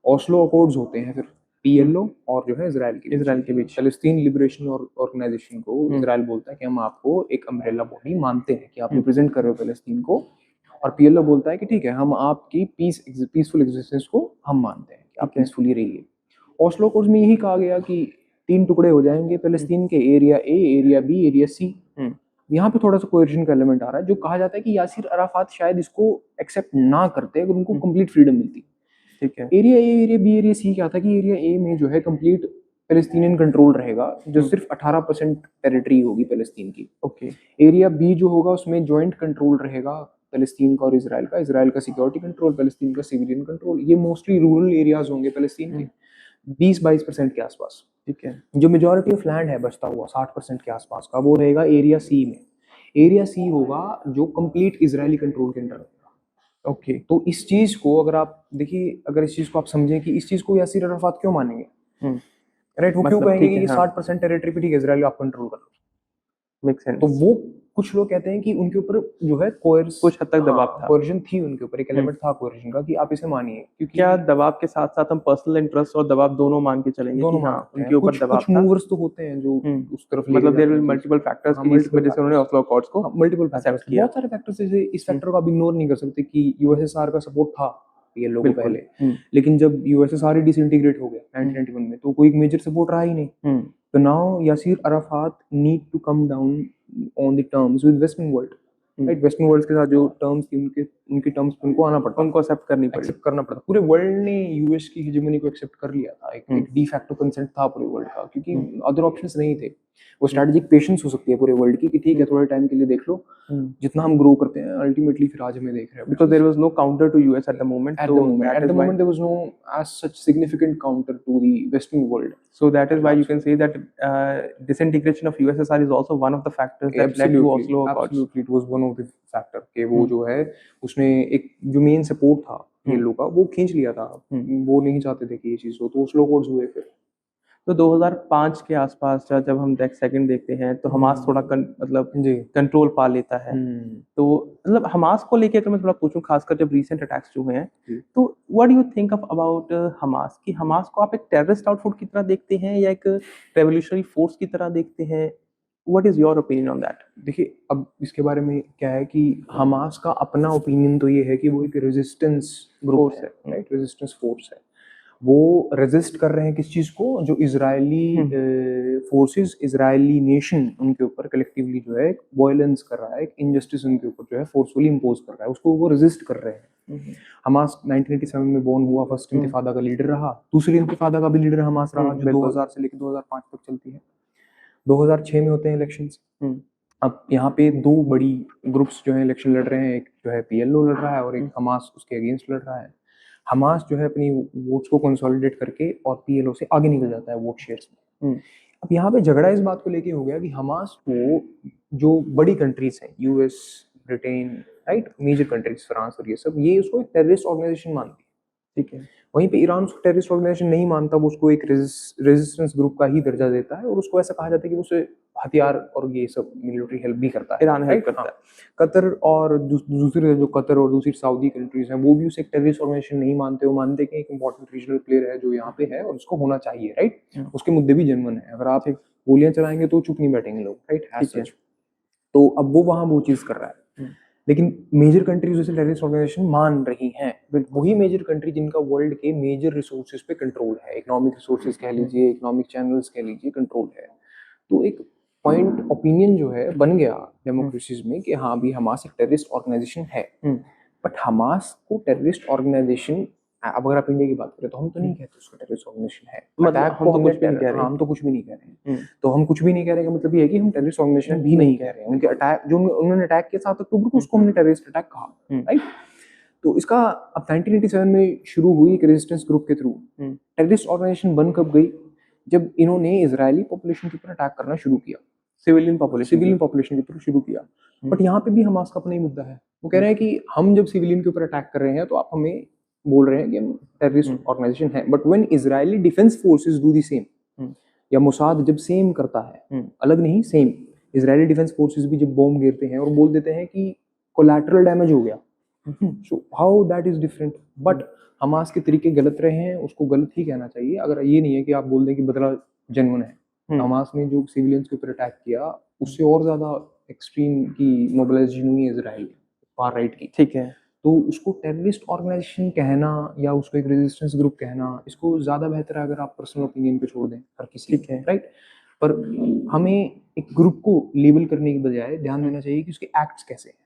ओस्लो अकॉर्ड्स होते हैं फिर पीएलओ और जो है इजराइल के बीच। पैलेस्टीन लिबरेशन ऑर्गेनाइजेशन को इजराइल बोलता है कि हम आपको एक अम्ब्रेला बॉडी मानते हैं कि आप रिप्रेजेंट कर रहे हो पैलेस्टीन को, और पीएलओ बोलता है कि ठीक है, हम आपकी पीसफुल एग्जिस्टेंस को हम मानते हैं कि आप पीसफुली रहिए। ओस्लो अकॉर्ड्स में यही कहा गया कि 3 टुकड़े हो जाएंगे पैलेस्तीन के, area A, area B, area C. यहाँ पे थोड़ा सा कोएर्जन का एलिमेंट आ रहा है, जो कहा जाता है कि यासिर अराफात शायद इसको एक्सेप्ट ना करते अगर उनको कंप्लीट फ्रीडम मिलती। ठीक है। Area A, area B, area C क्या था कि एरिया ए में जो है कंप्लीट पैलेस्टीनियन कंट्रोल रहेगा, जो सिर्फ 18% टेरिटरी होगी पैलेस्तीन की। ओके। एरिया बी जो होगा उसमें जॉइंट कंट्रोल रहेगा पैलेस्तीन का और इजराइल का सिक्योरिटी कंट्रोल, पैलेस्तीन का सिविलियन कंट्रोल। ये मोस्टली रूरल एरियाज होंगे पैलेस्तीन के, 20-22% के आसपास। ठीक है। जो मेजोरिटी ऑफ लैंड है बचता हुआ 60% के आसपास का, वो रहेगा एरिया सी में। एरिया सी होगा जो कंप्लीट इजरायली कंट्रोल के अंडर होगा। ओके। तो इस चीज को अगर आप देखिए, अगर इस चीज को आप समझें कि इस चीज को यासिर अराफात क्यों मानेंगे, राइट, वो क्यों मतलब कहेंगे ठीक कि है, ये हाँ। 60% टेरिटरी पे ठीक है इजराइल आप कंट्रोल कर लो, मेक तो सेंस। वो कुछ लोग कहते हैं कि उनके ऊपर जो है कुछ हद तक दबाव था। कोर्जन थी उनके ऊपर, एक एलिमेंट था कोर्जन का कि आप इसे मानिए, क्योंकि क्या दबाव के साथ साथ हम पर्सनल इंटरेस्ट और दबाव दोनों मान के चलेंगे दोनों कि मान हाँ सकते हैं। उनके ऊपर दबाव कुछ था? मूवर्स तो होते हैं जो उस तरफ लेके मतलब देयर जाते विल हैं मल्टीपल फैक्टर्स, हाँ, इस multiple वजह से उन्होंने factors। ऑस्लो अकॉर्ड्स को मल्टीपल एक्सेप्ट फैक्टर्स, किया। बहुत सारे फैक्टर्स, जैसे इस फैक्टर को आप इग्नोर नहीं कर सकते कि यूएसएसआर का सपोर्ट था पीएलओ को बिल्कुल। पहले, लेकिन जब यूएसएसआर ही डिसइंटीग्रेट हो गया 1991 में, तो कोई मेजर सपोर्ट रहा ही नहीं। तो now Yasir Arafat need to come down on the terms with western world, right. Western world के साथ जो टर्म्स थी उनके टर्म्स पे उनको आना पड़ता, उनको एक्सेप्ट करनी पड़ी। एक्सेप्ट करना पड़ता। पूरे वर्ल्ड ने यूएस की हेजेमनी को एक्सेप्ट कर लिया था, एक डी फैक्टो कंसेंट था पूरे वर्ल्ड का, क्योंकि अदर ऑप्शंस नहीं थे। वो स्ट्रेटेजिक पेशेंस हो सकती है पूरे वर्ल्ड की कि ठीक है थोड़े टाइम के लिए देख लो, जितना हम ग्रो करते हैं अल्टीमेटली फिर आज हमें देख रहे हैं। Because there was no counter to US at the moment, At the moment there was no as such significant counter to the Western world. so that is why you can say that disintegration of USSR is also one of the factors that led to Oslo Accords. Absolutely, it was one of the factor कि वो जो है उसने एक जो main support था PLO का वो खींच लिया था। वो नहीं चाहते थे कि ये चीज हो, तो ओस्लो अकॉर्ड्स हुए फिर। तो 2005 के आसपास जब हम सेकंड देखते हैं तो हमास थोड़ा मतलब जी कंट्रोल पा लेता है। तो मतलब हमास को लेके अगर मैं थोड़ा पूछूं, खासकर जब रीसेंट अटैक्स जो हुए हैं, तो what do you think of about Hamas, कि हमास को आप एक टेररिस्ट आउटफिट की तरह देखते हैं या एक रेवोल्यूशनरी फोर्स की तरह देखते हैं? What is your opinion on that? देखिए, अब इसके बारे में क्या है कि हमास का अपना ओपिनियन तो ये है कि वो एक रेजिस्टेंस ग्रुप है, राइट, रेजिस्टेंस फोर्स है। वो रेजिस्ट कर रहे हैं किस चीज को, जो इजरायली फोर्सेस, इजरायली नेशन उनके ऊपर कलेक्टिवली जो है वायलेंस कर रहा है, एक इनजस्टिस उनके ऊपर जो है फोर्सफुली इंपोज कर रहा है, उसको वो रेजिस्ट कर रहे हैं। हमास 1987 में बॉर्न हुआ, फर्स्ट इंतिफादा का लीडर रहा, दूसरी इंतिफादा का भी लीडर हमास रहा, जो 2000 से लेकर 2005 तक चलती है। 2006 में होते हैं इलेक्शंस। अब यहाँ पे दो बड़ी ग्रुप्स जो है इलेक्शन लड़ रहे हैं, एक जो है पीएलओ लड़ रहा है और एक हमास उसके अगेंस्ट लड़ रहा है। हमास जो है अपनी वोट्स को कंसोलिडेट करके और पीएलओ से आगे निकल जाता है वोट शेयर्स में। अब यहाँ पे झगड़ा इस बात को लेके हो गया कि हमास को जो बड़ी कंट्रीज हैं, US, Britain, right, major countries, France और ये सब, ये उसको एक टेररिस्ट ऑर्गेनाइजेशन मानती है, ठीक है। वहीं पे ईरान उसको टेररिस्ट ऑर्गेनाइजेशन नहीं मानता, वो उसको एक रेजिस्टेंस ग्रुप का ही दर्जा देता है और उसको ऐसा कहा जाता है कि वो उसे हथियार और ये सब मिलिट्री हेल्प भी करता है, ईरान हेल्प करता है। कतर और दूसरे जो कतर और दूसरी सऊदी कंट्रीज हैं, वो भी उसे एक टेररिस्ट ऑर्गेनाइजेशन नहीं मानते। वो मानते कि एक इंपॉर्टेंट रीजनल प्लेयर है जो यहाँ पे है और उसको होना चाहिए, राइट। उसके मुद्दे भी जेन्युइन है, अगर आप गोलियां चलाएंगे तो चुप नहीं बैठेंगे लोग, राइट। तो अब वो वहाँ वो चीज़ कर रहा है। हम्म। लेकिन मेजर कंट्रीज उसे टेररिस्ट ऑर्गेनाइजेशन मान रही हैं, वही मेजर कंट्री जिनका वर्ल्ड के मेजर रिसोर्सेज पे कंट्रोल है, इकोनॉमिक रिसोर्सेज कह लीजिए, इकोनॉमिक चैनल्स कह लीजिए, कंट्रोल है। तो एक पॉइंट ओपिनियन जो है बन गया डेमोक्रेसीज में कि हाँ भी हमास एक टेररिस्ट ऑर्गेनाइजेशन है। बट हमास को टेररिस्ट ऑर्गेनाइजेशन, अब अगर आप इंडिया की बात करें तो हम तो नहीं कहते उसको टेररिस्ट ऑर्गेनाइजेशन है, मतलब अटैक हम को तो हमने कुछ भी नहीं कह रहे। हम तो कुछ भी नहीं कह रहे हैं। तो हम कुछ भी नहीं कह रहे का मतलब ये है कि हम टेररिस्ट ऑर्गेनाइजेशन भी नहीं कह रहे हैं। उनके अटैक जो उन्होंने अटैक किया 7 अक्टूबर को, उसको हमने टेररिस्ट अटैक कहा, राइट। तो इसका अब 1987 में शुरू हुई एक रेजिस्टेंस ग्रुप के थ्रू। टेररिस्ट ऑर्गेनाइजेशन बन कब गई? जब इन्होंने इजरायली पॉपुलेशन के ऊपर अटैक करना शुरू किया, सिविलियन पॉपुलेशन के ऊपर शुरू किया। बट यहाँ पे भी हमास का अपना ही मुद्दा है। वो कह रहे हैं कि हम जब सिविलियन के ऊपर अटैक कर रहे हैं तो आप हमें बोल रहे हैं कि हम टेररिस्ट ऑर्गेनाइजेशन है। But when Israeli defence forces do the same, या मोसाद जब सेम करता है, अलग नहीं सेम, इजरायली डिफेंस फोर्सेस भी जब बॉम्ब गिरते हैं और बोल देते हैं कि कोलैटरल डैमेज हो गया, so how that is different. But Hamas के तरीके गलत रहे हैं, उसको गलत ही कहना चाहिए। अगर ये नहीं है कि आप बोल दें कि बदला जेन्युइन है। हमास ने जो सिविलियंस के ऊपर अटैक किया उससे और ज्यादा एक्सट्रीम की मोबिलाइजेशन हुई इजराइल फार राइट की, ठीक है। तो उसको टेररिस्ट ऑर्गेनाइजेशन कहना या उसको एक रेजिस्टेंस ग्रुप कहना, इसको ज्यादा बेहतर है अगर आप पर्सनल ओपिनियन पे छोड़ दें हर किसी, ठीक है, राइट। पर हमें एक ग्रुप को लेबल करने की बजाय ध्यान देना चाहिए कि उसके एक्ट्स कैसे हैं।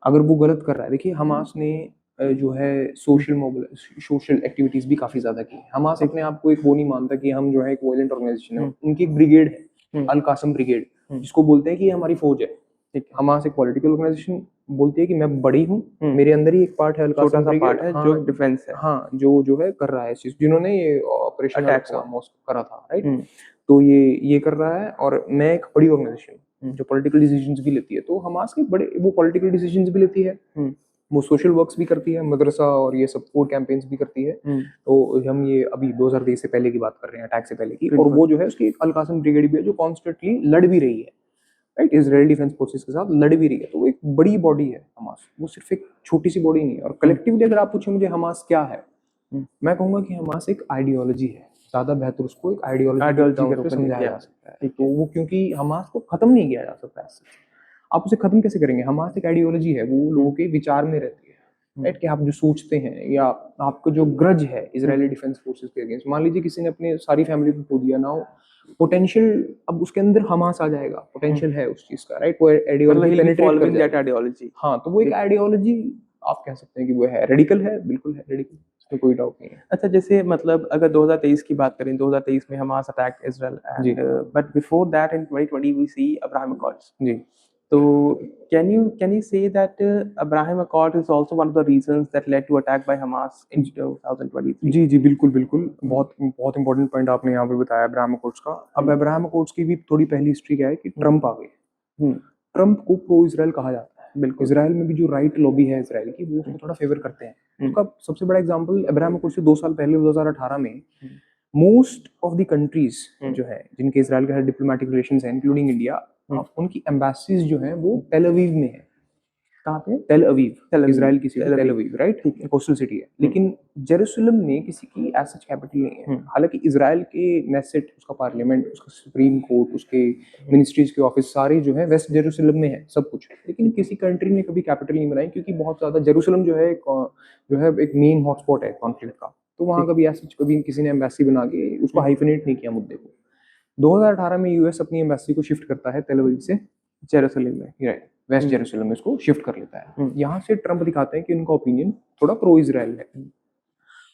अगर वो गलत कर रहा है, देखिए हमास ने जो है सोशल एक्टिविटीज भी काफी ज्यादा की है। हमास अपने आप को एक वो नहीं मानता कि हम जो है एक वायलेंट ऑर्गेनाइजेशन है। उनकी एक ब्रिगेड है, अल कासम ब्रिगेड, जिसको बोलते हैं कि ये हमारी फौज है। ठीक है, हमास एक पॉलिटिकल ऑर्गेनाइजेशन बोलती है कि मैं बड़ी हूँ, मेरे अंदर ही एक पार्ट है, अल छोटा कासम सा पार्ट है जो डिफेंस है, हाँ, जो है कर रहा है चीज, जिन्होंने ये ऑपरेशन अटैक करा था, राइट। तो ये कर रहा है और मैं एक बड़ी ऑर्गेनाइजेशन जो पॉलिटिकल डिसीजंस भी लेती है। तो हमास के बड़े वो पॉलिटिकल डिसीजंस भी लेती है, वो सोशल वर्क्स भी करती है, मदरसा और ये सब फूड कैंपेन्स भी करती है। तो हम ये अभी 2023 से पहले की बात कर रहे हैं, अटैक से पहले की, और वो जो है उसकी अल कासम ब्रिगेड भी है जो कॉन्स्टेंटली लड़ भी रही है, राइट, इजराइल डिफेंस फोर्सेस के साथ लड़ भी रही है। तो वो एक बड़ी बॉडी है हमास, वो सिर्फ एक छोटी सी बॉडी नहीं है। और कलेक्टिवली अगर आप पूछे मुझे हमास क्या है, मैं कहूंगा कि हमास एक आइडियोलॉजी है, ज्यादा बेहतर उसको एक आइडियोलॉजी के रूप में समझाया जा सकता है। तो वो क्योंकि हमास को खत्म नहीं किया जा सकता है, आप उसे खत्म कैसे करेंगे? हमास एक आइडियोलॉजी है, वो लोगों के विचार में रहती है, राइट, कि आप जो सोचते हैं या आपको जो ग्रज है इजरायली डिफेंस फोर्सेस के अगेंस्ट, मान लीजिए किसी ने अपने सारी फैमिली को खो दिया ना, पोटेंशियल अब उसके अंदर हमास आ जाएगा, पोटेंशियल है उस चीज का, राइट, वो आइडियोलॉजी पेनिट्रेट कर जाएगा। आइडियोलॉजी, हाँ, तो वो एक आइडियोलॉजी आप कह सकते हैं कि वो है रेडिकल है, बिल्कुल है रेडिकल, इसमें कोई डाउट नहीं है। अच्छा, जैसे मतलब अगर 2023 की बात करें, 2023 में Hamas attack Israel, and but before that in 2020 we see Abraham Accords. जी, तो can you say that Abraham Accord is also one of the reasons that led to attack by Hamas in 2023? जी जी, बिल्कुल बिल्कुल, बहुत important point आपने यहाँ पे बताया Abraham accords का। अब अब्राहम अकॉर्ड्स की भी थोड़ी पहली हिस्ट्री क्या है कि ट्रम्प आ गए। ट्रम्प को प्रो इजराइल कहा जाता है, बिल्कुल। इजराइल में भी जो राइट लॉबी है इजराइल की, वो उसको थोड़ा फेवर करते हैं। उसका सबसे बड़ा एग्जांपल अब्राहम अकॉर्ड से 2 साल पहले 2018 में मोस्ट ऑफ द कंट्रीज जो है जिनके इजराइल के साथ डिप्लोमेटिक रिलेशंस हैं, इंक्लूडिंग इंडिया, उनकी एम्बेसीज जो है वो टेल अवीव में है। कहाँ पे? टेल अवीव, इजराइल की city Tel Aviv, right, coastal city है। लेकिन जेरूसलम में किसी की ऐसा कैपिटल नहीं है। हालांकि इजराइल के नेसेट, उसका पार्लियामेंट, उसका सुप्रीम कोर्ट, उसके मिनिस्ट्रीज के ऑफिस सारे जो है वेस्ट जेरूसलम में है, सब कुछ। लेकिन किसी कंट्री ने कभी कैपिटल नहीं बनाई, क्योंकि बहुत ज्यादा जेरूसलम जो है एक मेन हॉटस्पॉट है कॉन्फ्लिक्ट का। तो वहाँ कभी किसी ने एम्बेसी बना के उसको हाइफनेट नहीं किया मुद्दे को। 2018 में यूएस अपनी एम्बेसी को शिफ्ट करता है तेल अवीव से जेरूसलम में, राइट, वेस्ट जेरूसलम में इसको शिफ्ट कर लेता है। यहाँ से ट्रम्प दिखाते हैं कि उनका ओपिनियन थोड़ा प्रो इजराइल है।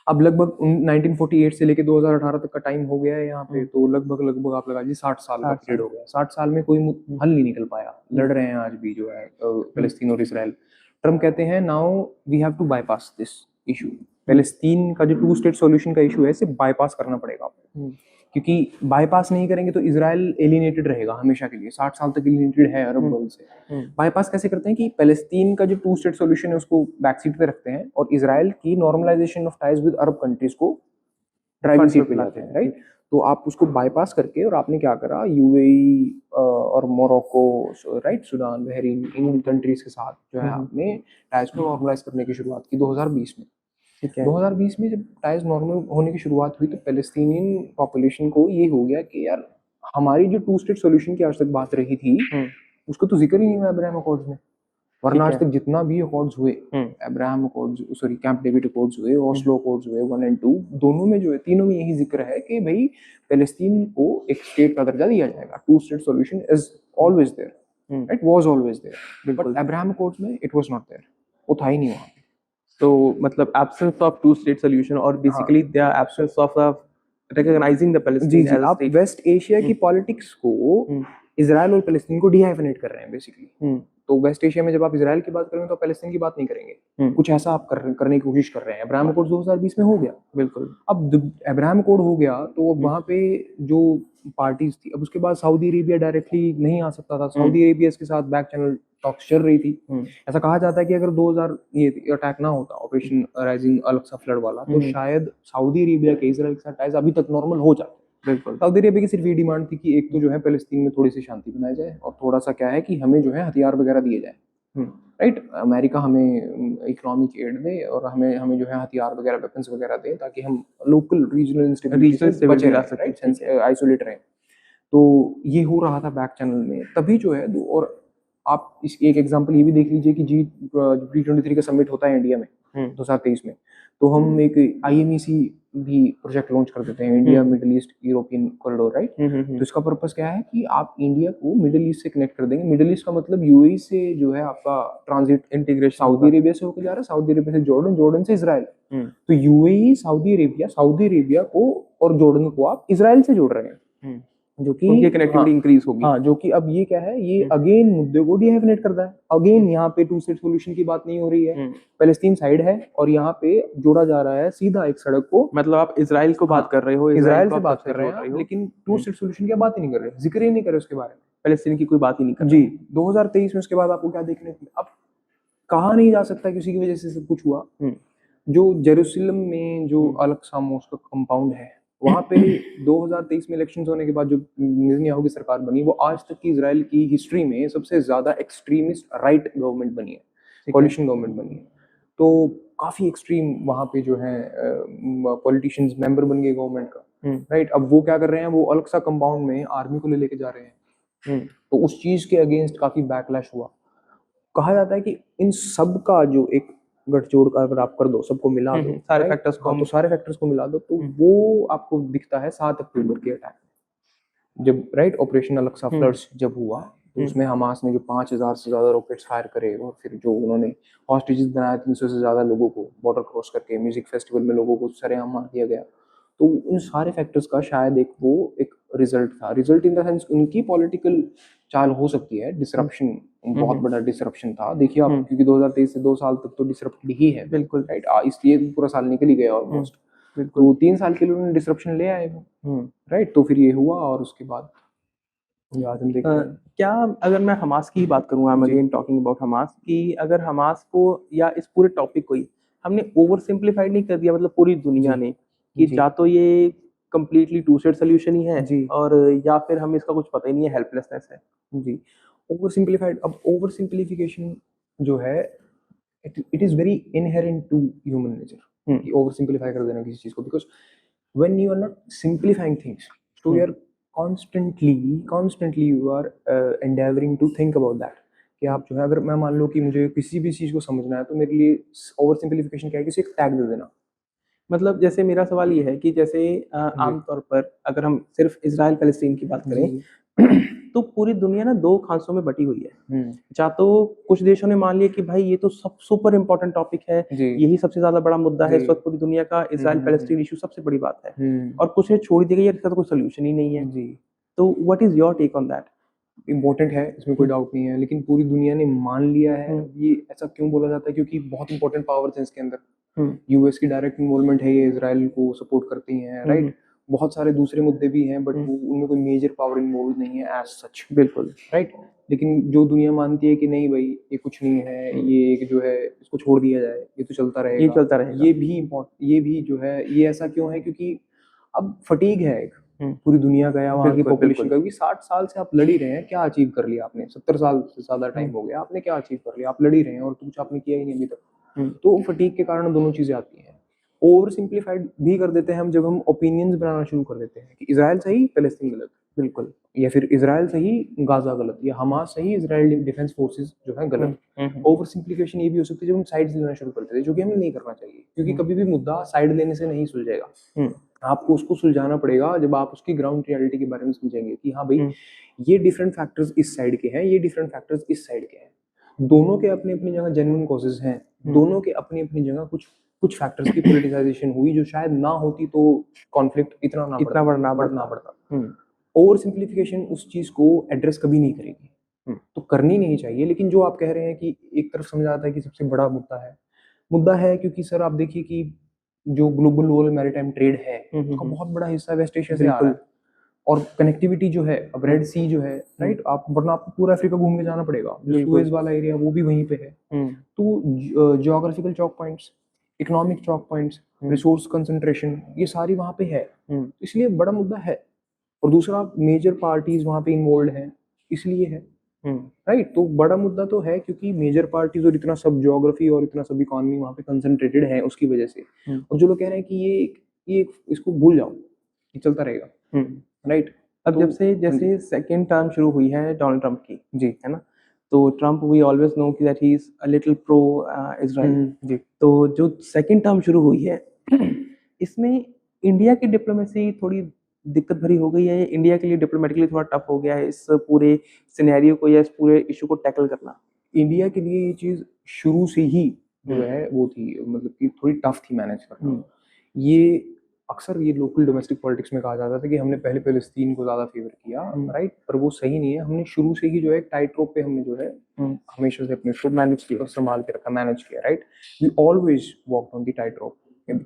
अब लगभग 1948 से लेके 2018 तक का टाइम हो गया है यहाँ पे, तो लगभग आप लगा लीजिए 60 साल का पीरियड हो गया। 60 साल में कोई हल नहीं निकल पाया, लड़ रहे हैं आज भी जो है फलस्तीन और इसराइल। ट्रम्प कहते हैं now we have to bypass this issue, फलस्तीन का जो 2 स्टेट सॉल्यूशन का इशू है इसे बाईपास करना पड़ेगा आपको, क्योंकि बाईपास नहीं करेंगे तो इजराइल एलिनेटेड रहेगा हमेशा के लिए, 60 साल तक एलिनेटेड है अरब वर्ल्ड से। बाईपास कैसे करते हैं कि पैलेस्टीन का जो 2 स्टेट सॉल्यूशन है उसको बैकसीट पे रखते हैं और इजराइल की normalisation of ties with Arab countries को ड्राइविंग सीट पे लाते हैं, राइट। तो आप उसको बाईपास करके, और आपने क्या करा, यूएई और मोरक्को, राइट, सूडान, बहरीन, इन कंट्रीज के साथ जो है आपने टाइज को नॉर्मलाइज करने की शुरुआत की 2020 में। 2020 में जब टाइज नॉर्मल होने की शुरुआत हुई तो पैलेस्टीनियन पॉपुलेशन को ये हो गया कि यार हमारी जो 2 स्टेट सॉल्यूशन की आज तक बात रही थी उसका तो जिक्र ही नहीं हुआ अब्राहम अकॉर्ड्स में, वरना आज है। तक जितना भी अकॉर्ड्स हुए, Abraham accords, sorry camp David accords हुए, ओस्लो अकॉर्ड्स हुए 1 और 2, दोनों में जो है, तीनों में यही जिक्र है कि भाई पैलेस्टीन को एक स्टेट का दर्जा दिया जाएगा, two state solution is always there, right, was always there, but Abraham Accords में इट वाज नॉट देयर, वो था ही नहीं वहाँ पे। तो मतलब absence of two state solution और basically the absence of recognizing the जी पैलेस्टीन जी, एज अ आप स्टेट। वेस्ट एशिया की पॉलिटिक्स को इसराइल और पैलेस्टीन को डिहाइफिनेट कर रहे हैं बेसिकली। तो वेस्ट एशिया में जब आप इसराइल की बात करेंगे तो पैलेस्टीन की बात नहीं करेंगे, कुछ ऐसा आप करने की कोशिश कर रहे हैं। अब्राहम अकॉर्ड 2020 में हो गया, बिल्कुल। अब अब्राहम अकॉर्ड हो गया तो अब वहाँ पे जो पार्टीज थी, अब उसके बाद सऊदी अरेबिया डायरेक्टली नहीं आ सकता था, सऊदी अरेबिया इसके साथ बैक चैनल टॉक्स चल रही थी। ऐसा कहा जाता है कि अगर 2000 ये अटैक ना होता, ऑपरेशन राइजिंग अल-अक्सा फ्लड वाला, तो शायद सऊदी अरेबिया के इसराइल के साथ टाइज अभी तक नॉर्मल हो जाते। बिल्कुल। सऊदी अरेबिया की सिर्फ ये डिमांड थी कि एक तो जो है पैलेस्तीन में थोड़ी सी शांति बनाई जाए, और थोड़ा सा क्या है कि हमें जो है हथियार वगैरह दिए जाए, राइट, अमेरिका हमें इकोनॉमिक एड दे और हमें हमें जो है हथियार वगैरह, वेपन्स वगैरह दे, ताकि हम लोकल रीजनल इंस्टेबिलिटी से बचे रह सकें, राइट, आइसोलेट रहें। तो ये हो रहा था बैक चैनल में, तभी जो है और आप इस एक एग्जांपल ये भी देख लीजिए कि G23 का समिट होता है इंडिया में 2023 में, तो हम एक IMEC भी प्रोजेक्ट लॉन्च कर देते हैं, India middle east European corridor, right. तो इसका पर्पस क्या है कि आप इंडिया को मिडिल ईस्ट से कनेक्ट कर देंगे। मिडिल ईस्ट का मतलब UAE से जो है आपका ट्रांजिट इंटीग्रेशन सऊदी अरेबिया से होकर जा रहा है, सऊदी अरेबिया से जॉर्डन, जॉर्डन से इसराइल। तो UAE सऊदी अरेबिया को और जॉर्डन को आप इसराइल से जोड़ रहे हैं, जो कि उनकी कनेक्टिविटी इंक्रीज होगी। हाँ, जो कि अब ये क्या है, ये अगेन मुद्दे को डिहाइफिनेट करता है। अगेन यहाँ पे टू स्टेट सॉल्यूशन की बात नहीं हो रही है, पैलेस्टीन साइड है और यहाँ पे जोड़ा जा रहा है सीधा एक सड़क को। मतलब आप इजराइल को बात कर रहे हो, इजराइल से बात कर रहे हैं, लेकिन टू स्टेट सॉल्यूशन की बात ही नहीं कर रहे, जिक्र ही नहीं कर रहे उसके बारे में, पैलेस्टीन की कोई बात ही नहीं कर जी। 2023 में उसके बाद आपको क्या देखने को, अब कहा नहीं जा सकता किसी की वजह से सब कुछ हुआ। जो जेरूसलम में जो अल-अक्सा मॉस्क का कंपाउंड है, वहाँ पे 2023 में इलेक्शंस होने के बाद जो नेतन्याहू की सरकार बनी, वो आज तक की इजराइल की हिस्ट्री में सबसे ज्यादा एक्सट्रीमिस्ट राइट गवर्नमेंट बनी है, कोalition गवर्नमेंट बनी है। तो काफी एक्सट्रीम वहाँ पे जो है पॉलिटिशियंस मेंबर बन गए गवर्नमेंट का, राइट। अब वो क्या कर रहे हैं, वो अल-अक्सा कंपाउंड में आर्मी को लेके जा रहे हैं, तो उस चीज के अगेंस्ट काफी बैकलैश हुआ। कहा जाता है कि इन सब का जो एक गठजोड़ का अगर आप कर दो, सबको मिला दो, सारे फैक्टर्स को, तो सारे फैक्टर्स को मिला दो, तो वो आपको दिखता है 7 अक्टूबर के अटैक, जब राइट ऑपरेशन अल-अक्सा फ्लड्स जब हुआ, तो उसमें हमास ने जो 5000 से ज्यादा रॉकेट्स फायर करे, और फिर जो उन्होंने हॉस्टेजेस बनाए 300 से ज्यादा लोगों को बॉर्डर क्रॉस करके, म्यूजिक फेस्टिवल में लोगों को सरेआम मार दिया गया। तो उन सारे फैक्टर्स का शायद एक रिजल्ट था, रिजल्ट इन द सेंस उनकी पॉलिटिकल चाल हो सकती है, डिसरप्शन, बहुत बड़ा डिसरप्शन था। देखिए आप, क्योंकि 2023 से 2 साल तक तो डिसरप्टेड ही है, बिल्कुल, राइट, इसलिए पूरा साल निकल ही गया ऑलमोस्ट। तो 3 साल के लिए उन्होंने डिसरप्शन ले आए वो, राइट। तो फिर ये हुआ, और उसके बाद आज हम देखते हैं। क्या अगर मैं हमास की ही बात करूँ, I am again talking about Hamas, कि अगर हमास को या इस पूरे टॉपिक को ही हमने ओवर सिंप्लीफाइड नहीं कर दिया, मतलब पूरी दुनिया ने, कि या तो ये कंप्लीटली टू स्टेट सोल्यूशन ही है, और या फिर हमें इसका कुछ पता ही नहीं है, हेल्पलेसनेस है। जी, ओवर सिंप्लीफाइड, अब ओवर सिंप्लीफिकेशन जो है, it is very inherent to human nature कि ओवर सिंप्लीफाई कर देना किसी चीज को, because when you are not simplifying things, तो you are constantly you are endeavoring to think about that, कि आप जो है, अगर मैं मान लो कि मुझे किसी भी चीज को समझना है, तो मेरे लिए ओवर सिंप्लीफिकेशन क्या है, किसी एक टैग दे देना। मतलब जैसे मेरा सवाल ये है कि जैसे आमतौर पर अगर हम सिर्फ इजराइल पैलेस्टीन की बात करें, तो पूरी दुनिया ना 2 खांसों में बटी हुई है। या तो कुछ देशों ने मान लिया कि भाई ये तो सब सुपर इम्पोर्टेंट टॉपिक है, यही सबसे ज्यादा बड़ा मुद्दा है इस वक्त पूरी दुनिया का, इजराइल पैलेस्टीन इशू सबसे बड़ी बात है, और कुछ ने छोड़ दिया यार इसका तो कोई सोल्यूशन ही नहीं है। तो what is your take on that? Important है, इसमें कोई डाउट नहीं है, लेकिन पूरी दुनिया ने मान लिया है। ये ऐसा क्यों बोला जाता है? क्योंकि बहुत इंपॉर्टेंट पावर्स हैं इसके अंदर, यूएस की डायरेक्ट इन्वॉल्वमेंट है, ये इजराइल को सपोर्ट करती हैं, राइट। बहुत सारे दूसरे मुद्दे भी हैं, बट उनमें कोई मेजर पावर इन्वॉल्व नहीं है एज सच, बिल्कुल, राइट। लेकिन जो दुनिया मानती है कि नहीं भाई ये कुछ नहीं है, ये एक जो है इसको छोड़ दिया जाए, ये तो चलता रहेगा, ये चलता रहेगा, ये भी जो है, ये ऐसा क्यों है? क्योंकि अब फटीग है एक पूरी दुनिया का, या वहाँ की पॉपुलेशन का, क्योंकि 60 साल से आप लड़ ही रहे हैं, क्या अचीव कर लिया आपने? 70 साल से ज्यादा टाइम हो गया, आपने क्या अचीव कर लिया? आप लड़ ही रहे हैं और कुछ आपने किया ही नहीं अभी तक। तो फटीग के कारण दोनों चीजें आती हैं। ओवर सिंप्लीफाइड भी कर देते हैं हम जब हम ओपिनियंस बनाना शुरू कर देते हैं कि इजराइल सही पैलेस्तीन गलत, बिल्कुल। या फिर इजराइल सही गाजा गलत, या हमास सही इजराइल डिफेंस फोर्सेस जो है गलत। ओवर सिंप्लीफिकेशन ये भी हो सकती है जब हम साइड्स लेना शुरू करते हैं, जो कि हमें नहीं करना चाहिए, क्योंकि कभी भी मुद्दा साइड लेने से नहीं सुलझेगा। आपको उसको सुलझाना पड़ेगा जब आप उसकी ग्राउंड रियलिटी के बारे में समझेंगे कि हाँ भाई ये डिफरेंट फैक्टर्स इस साइड के हैं, ये डिफरेंट फैक्टर्स इस साइड के हैं, दोनों के अपनी अपनी जगह जेन्युइन कॉजेज हैं, दोनों के अपनी अपनी जगह कुछ फैक्टर्स की पॉलिटिसाइजेशन हुई जो शायद ना होती तो कॉन्फ्लिक्ट इतना बढ़ना पड़ता। ओवर सिंप्लीफिकेशन उस चीज को एड्रेस कभी नहीं करेगी, तो करनी नहीं चाहिए। लेकिन जो आप कह रहे हैं कि एक तरफ समझ आता है कि सबसे बड़ा मुद्दा है क्योंकि सर आप देखिए कि जो ग्लोबल वर्ल्ड मैरीटाइम ट्रेड है उसका बहुत बड़ा हिस्सा वेस्ट एशिया से आ रहा है, और कनेक्टिविटी जो है, अब रेड सी जो है, राइट, आप वरना आपको पूरा अफ्रीका घूम के जाना पड़ेगा, जो सुएज वाला एरिया वो भी वहीं पे है। तो जियोग्राफिकल चौक पॉइंट्स, इकोनॉमिक चौक पॉइंट्स, रिसोर्स कंसंट्रेशन, ये सारी वहाँ पे है, इसलिए बड़ा मुद्दा है। और दूसरा मेजर पार्टीज वहाँ पे इन्वॉल्व हैं, इसलिए है, राइट। तो बड़ा मुद्दा तो है क्योंकि मेजर पार्टीज और इतना सब ज्योग्राफी और इतना सब इकोनॉमी वहाँ पे कंसंट्रेटेड है उसकी वजह से। और जो लोग कह रहे हैं कि ये इसको भूल जाओ, ये चलता रहेगा, राइट। अब जब से जैसे सेकेंड टर्म शुरू हुई है डोनाल्ड ट्रम्प की, जी, है ना, तो ट्रम्प वी ऑलवेज नो कि that he is a little pro Israel. जी, तो जो सेकेंड टर्म शुरू हुई है इसमें इंडिया की डिप्लोमेसी थोड़ी दिक्कत भरी हो गई है, इंडिया के लिए डिप्लोमेटिकली थोड़ा टफ हो गया है इस पूरे सिनेरियो को या इस पूरे इशू को टैकल करना। इंडिया के लिए ये चीज शुरू से ही जो है वो थी, मतलब कि थोड़ी टफ थी मैनेज करना। ये अक्सर ये लोकल डोमेस्टिक पॉलिटिक्स में कहा जाता था कि हमने पहले पैलेस्तीन को ज्यादा फेवर किया, राइट, पर वो सही नहीं है। हमने शुरू से ही जो है टाइट रोप पे हमने जो है हमेशा से अपने को मैनेज किया, संभाल के रखा, मैनेज किया, राइट। We always walked on the tightrope.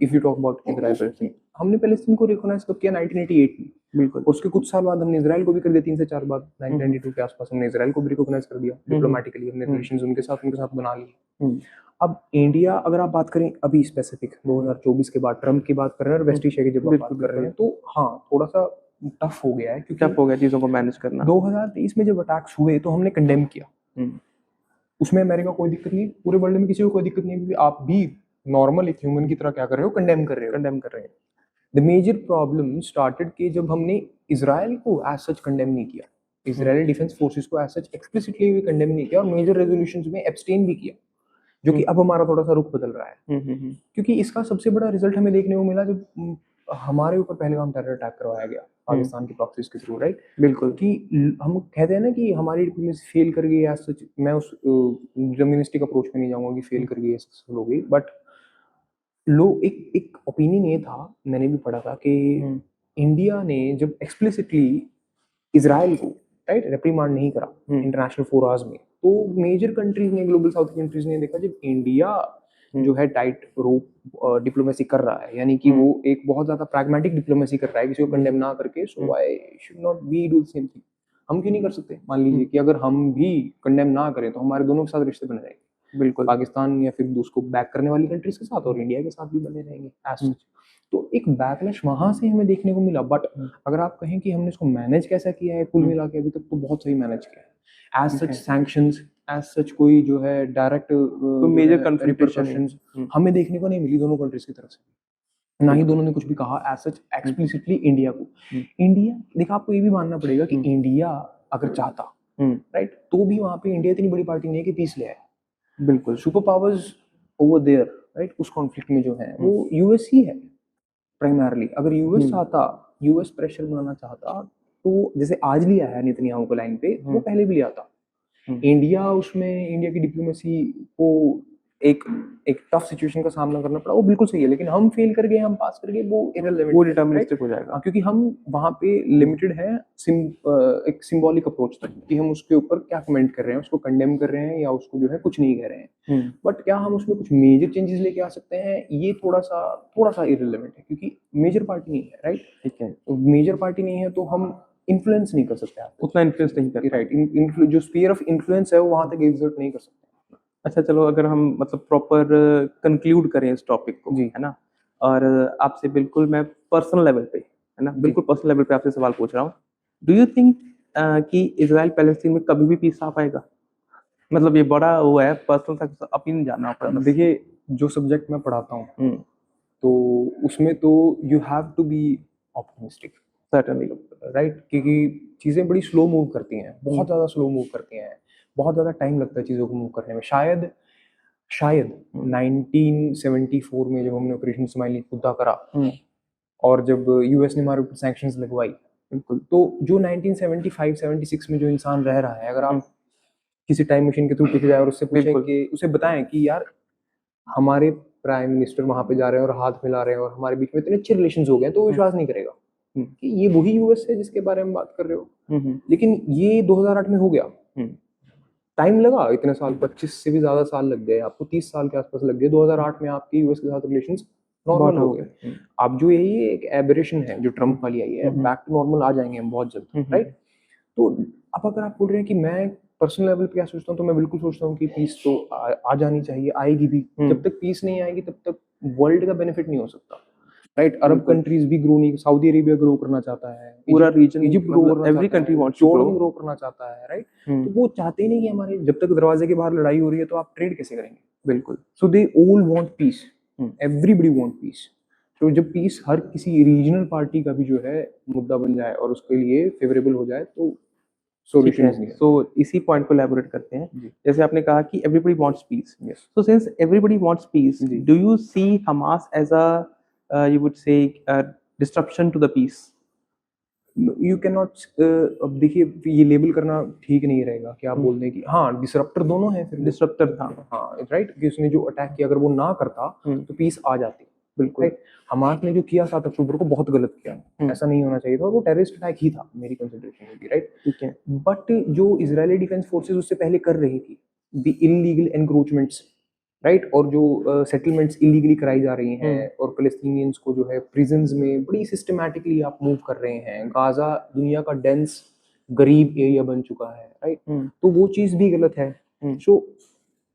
If you talk about Israel Palestine, हमने पैलेस्टीन को रिकॉग्नाइज कब किया? 1988 में, बिल्कुल। उसके कुछ साल बाद हमने इजराइल को भी कर दिया, 3 से 4 बाद 1992 के आसपास हमने इजराइल को भी रिकॉग्नाइज कर दिया डिप्लोमेटिकली, हमने रिलेशंस उनके साथ बना लिए। अब इंडिया, अगर आप बात करें अभी स्पेसिफिक 2024 के बाद, ट्रम्प की बात कर रहे हैं और वेस्ट एशिया की जब आप बात कर रहे हैं, तो हाँ थोड़ा सा टफ हो गया है, क्योंकि टफ हो गया चीजों को मैनेज करना। 2023 में जब अटैक्स हुए तो हमने कंडेम किया, उसमें अमेरिका कोई दिक्कत नहीं, पूरे वर्ल्ड में किसी को कोई दिक्कत नहीं, क्योंकि आप भी नॉर्मल एक ह्यूमन की तरह क्या कर रहे हो? कंडेम कर रहे हैं। द मेजर प्रॉब्लम स्टार्टेड कि जब हमने इजराइल को एज सच कंडेम नहीं किया, इजरायली डिफेंस फोर्सेस को एज सच एक्सप्लिसिटली भी कंडेम नहीं किया, और मेजर रेजोल्यूशंस में एब्सटेन भी किया, जो कि अब हमारा थोड़ा सा रुख बदल रहा है। क्योंकि इसका सबसे बड़ा रिजल्ट हमें देखने को मिला जब हमारे ऊपर पहलगाम टेरर अटैक करवाया गया पाकिस्तान की प्रॉक्सीज के थ्रू, राइट, बिल्कुल। कि हम कहते हैं ना कि हमारी डिप्लोमेसी फेल कर गई एज सच। मैं उस डिटर्मिनिस्टिक अप्रोच पे नहीं जाऊंगा कि फेल कर गई, सक्सेसफुल हो गई, बट लोग एक ओपिनियन ये था, मैंने भी पढ़ा था, कि इंडिया ने जब एक्सप्लिसिटली इजराइल को, राइट, रेप्रीमांड नहीं करा इंटरनेशनल फोरम्स में, तो मेजर कंट्रीज ने, ग्लोबल साउथ कंट्रीज ने देखा जब इंडिया जो है टाइट रोप डिप्लोमेसी कर रहा है, यानी कि वो एक बहुत ज्यादा प्रैग्मेटिक डिप्लोमेसी कर रहा है किसी को कंडेम ना करके, so why should not we do the same thing? हम क्यों नहीं कर सकते? मान लीजिए कि अगर हम भी कंडेम ना करें तो हमारे दोनों के साथ रिश्ते बने रहेंगे, बिल्कुल, पाकिस्तान या फिर उसको बैक करने वाली कंट्रीज के साथ, और इंडिया के साथ भी बने रहेंगे एज सच। तो एक बैकलैश वहां से हमें देखने को मिला। बट अगर आप कहें कि हमने इसको मैनेज कैसा किया है, कुल मिला के अभी तक तो बहुत सही मैनेज किया है। As such sanctions, as such कोई जो है डायरेक्ट मेजर रिपरकशंस हमें देखने को नहीं मिली दोनों कंट्रीज की तरफ से, ना ही दोनों ने कुछ भी कहा एज सच एक्सप्लिसिटली इंडिया को। इंडिया, देखा, आपको ये भी मानना पड़ेगा कि इंडिया अगर चाहता, राइट, तो भी वहां पे इंडिया इतनी बड़ी पार्टी नहीं है कि पीस ले आए, बिल्कुल। Superpowers over there, right, उस कॉन्फ्लिक्ट में जो है वो यूएस ही है प्राइमरली। अगर यूएस चाहता, यूएस प्रेशर बनाना चाहता, तो जैसे आज लिया है नेतन्याहू को लाइन पे, वो पहले भी लिया था। इंडिया उसमें, इंडिया की डिप्लोमेसी को एक टफ सिचुएशन का सामना करना पड़ा, वो बिल्कुल सही है, लेकिन हम फेल कर गए, हम पास कर गए, वो इररिलेवेंट, वो डिटर्मिनिस्टिक हो जाएगा, क्योंकि हम वहां पे लिमिटेड है एक सिंबॉलिक अप्रोच तक, कि हम उसके ऊपर क्या कमेंट कर रहे हैं, उसको कंडेम कर रहे हैं या उसको जो है कुछ नहीं कह रहे हैं। बट क्या हम उसमें कुछ मेजर चेंजेस लेके आ सकते हैं? ये थोड़ा सा इररिलेवेंट है, क्योंकि मेजर पार्टी नहीं है, राइट, ठीक है, मेजर पार्टी नहीं है तो हम इन्फ्लुएंस नहीं कर सकते, आप उतना इन्फ्लुएंस नहीं कर, राइट, जो स्फीयर ऑफ इन्फ्लुएंस है वो वहां तक एग्जर्ट नहीं कर सकते। अच्छा, चलो, अगर हम मतलब प्रॉपर कंक्लूड करें इस टॉपिक को, जी, है ना, और आपसे बिल्कुल मैं पर्सनल लेवल पे, है ना, बिल्कुल पर्सनल लेवल पे आपसे सवाल पूछ रहा हूँ, डू यू थिंक कि इजराइल पैलेस्टीन में कभी भी पीस आ पाएगा? मतलब ये बड़ा वो है, पर्सनल ओपिनियन जानना होगा। देखिए, जो सब्जेक्ट मैं पढ़ाता हूँ तो उसमें तो you have to be optimistic, certainly. Right, क्योंकि चीज़ें बड़ी स्लो मूव करती हैं, बहुत ज़्यादा स्लो मूव करती हैं, बहुत ज़्यादा टाइम लगता है चीज़ों को मूव करने में। शायद शायद 1974 में जब हमने ऑपरेशन स्माइली खुदा करा और जब यूएस ने हमारे ऊपर सैंक्शंस लगवाई, बिल्कुल, तो जो 1975-76 में जो इंसान रह रहा है, अगर आप किसी टाइम मशीन के थ्रू पीछे जाए और उससे पूछें बिल्कुल। कि उसे बताएं कि यार हमारे प्राइम मिनिस्टर वहां पे जा रहे हैं और हाथ मिला रहे हैं और हमारे बीच में इतने अच्छे रिलेशंस हो गए हैं, तो वो विश्वास नहीं करेगा कि ये वही यूएस है जिसके बारे में बात कर रहे हो। लेकिन ये 2008 में हो गया। टाइम लगा, इतने साल, 25 से भी ज्यादा साल लग गए आपको, 30 साल के आसपास लग गए। 2008 में आपके यूएस के साथ रिलेशंस नॉर्मल हो गए। अब जो यही एक एबरेशन है जो ट्रम्प वाली आई है, बैक टू नॉर्मल आ जाएंगे हम बहुत जल्द, राइट। तो अब अगर आप बोल रहे हैं कि मैं पर्सनल लेवल पे क्या सोचता हूँ, तो मैं बिल्कुल सोचता हूँ कि पीस तो आ जानी चाहिए, आएगी भी। जब तक पीस नहीं आएगी तब तक वर्ल्ड का बेनिफिट नहीं हो सकता, राइट। अरब कंट्रीज भी ग्रो नहीं, सऊदी अरेबिया ग्रो करना चाहता है, पूरा रीजन, इजिप्ट ग्रो करना एवरी चाहता कंट्री है, वांट्स टू जॉर्डन ग्रो करना चाहता है, राइट। तो वो चाहते ही नहीं कि हमारे, जब तक दरवाजे के बाहर लड़ाई हो रही है तो आप ट्रेड कैसे करेंगे? बिल्कुल। So they all want peace, everybody want peace. तो जब पीस हर किसी रीजनल पार्टी का भी जो है मुद्दा बन जाए और उसके लिए फेवरेबल हो जाए, तो ठीक है। सो इसी पॉइंट को एलैबोरेट करते हैं। जैसे आपने कहा कि everybody wants peace, so since everybody wants peace, do you see Hamas as a you would say disruption to the peace? You can not, अब देखिए ये लेबल करना ठीक नहीं रहेगा कि आप बोल दें कि हाँ डिसरप्टर दोनों है, फिर डिसरप्टर था, हाँ, राइट, कि उसने जो अटैक किया अगर वो ना करता तो पीस आ जाती, बिल्कुल, राइट। हमास ने जो किया 7 अक्टूबर को बहुत गलत किया, ऐसा नहीं होना चाहिए था, वो टेररिस्ट अटैक ही था, मेरी कंसिडरेशन होगी, राइट, ठीक है। बट जो इजरायली डिफेंस फोर्सेस उससे पहले कर रही थी, द इलीगल एनक्रोचमेंट्स, राइट, और जो सेटलमेंट्स इलीगली कराई जा रही हैं और पैलेस्टीनियंस को जो है प्रिजन्स में बड़ी सिस्टमैटिकली आप मूव कर रहे हैं। गाजा दुनिया का डेंस गरीब एरिया बन चुका है, राइट, तो वो चीज भी गलत है। सो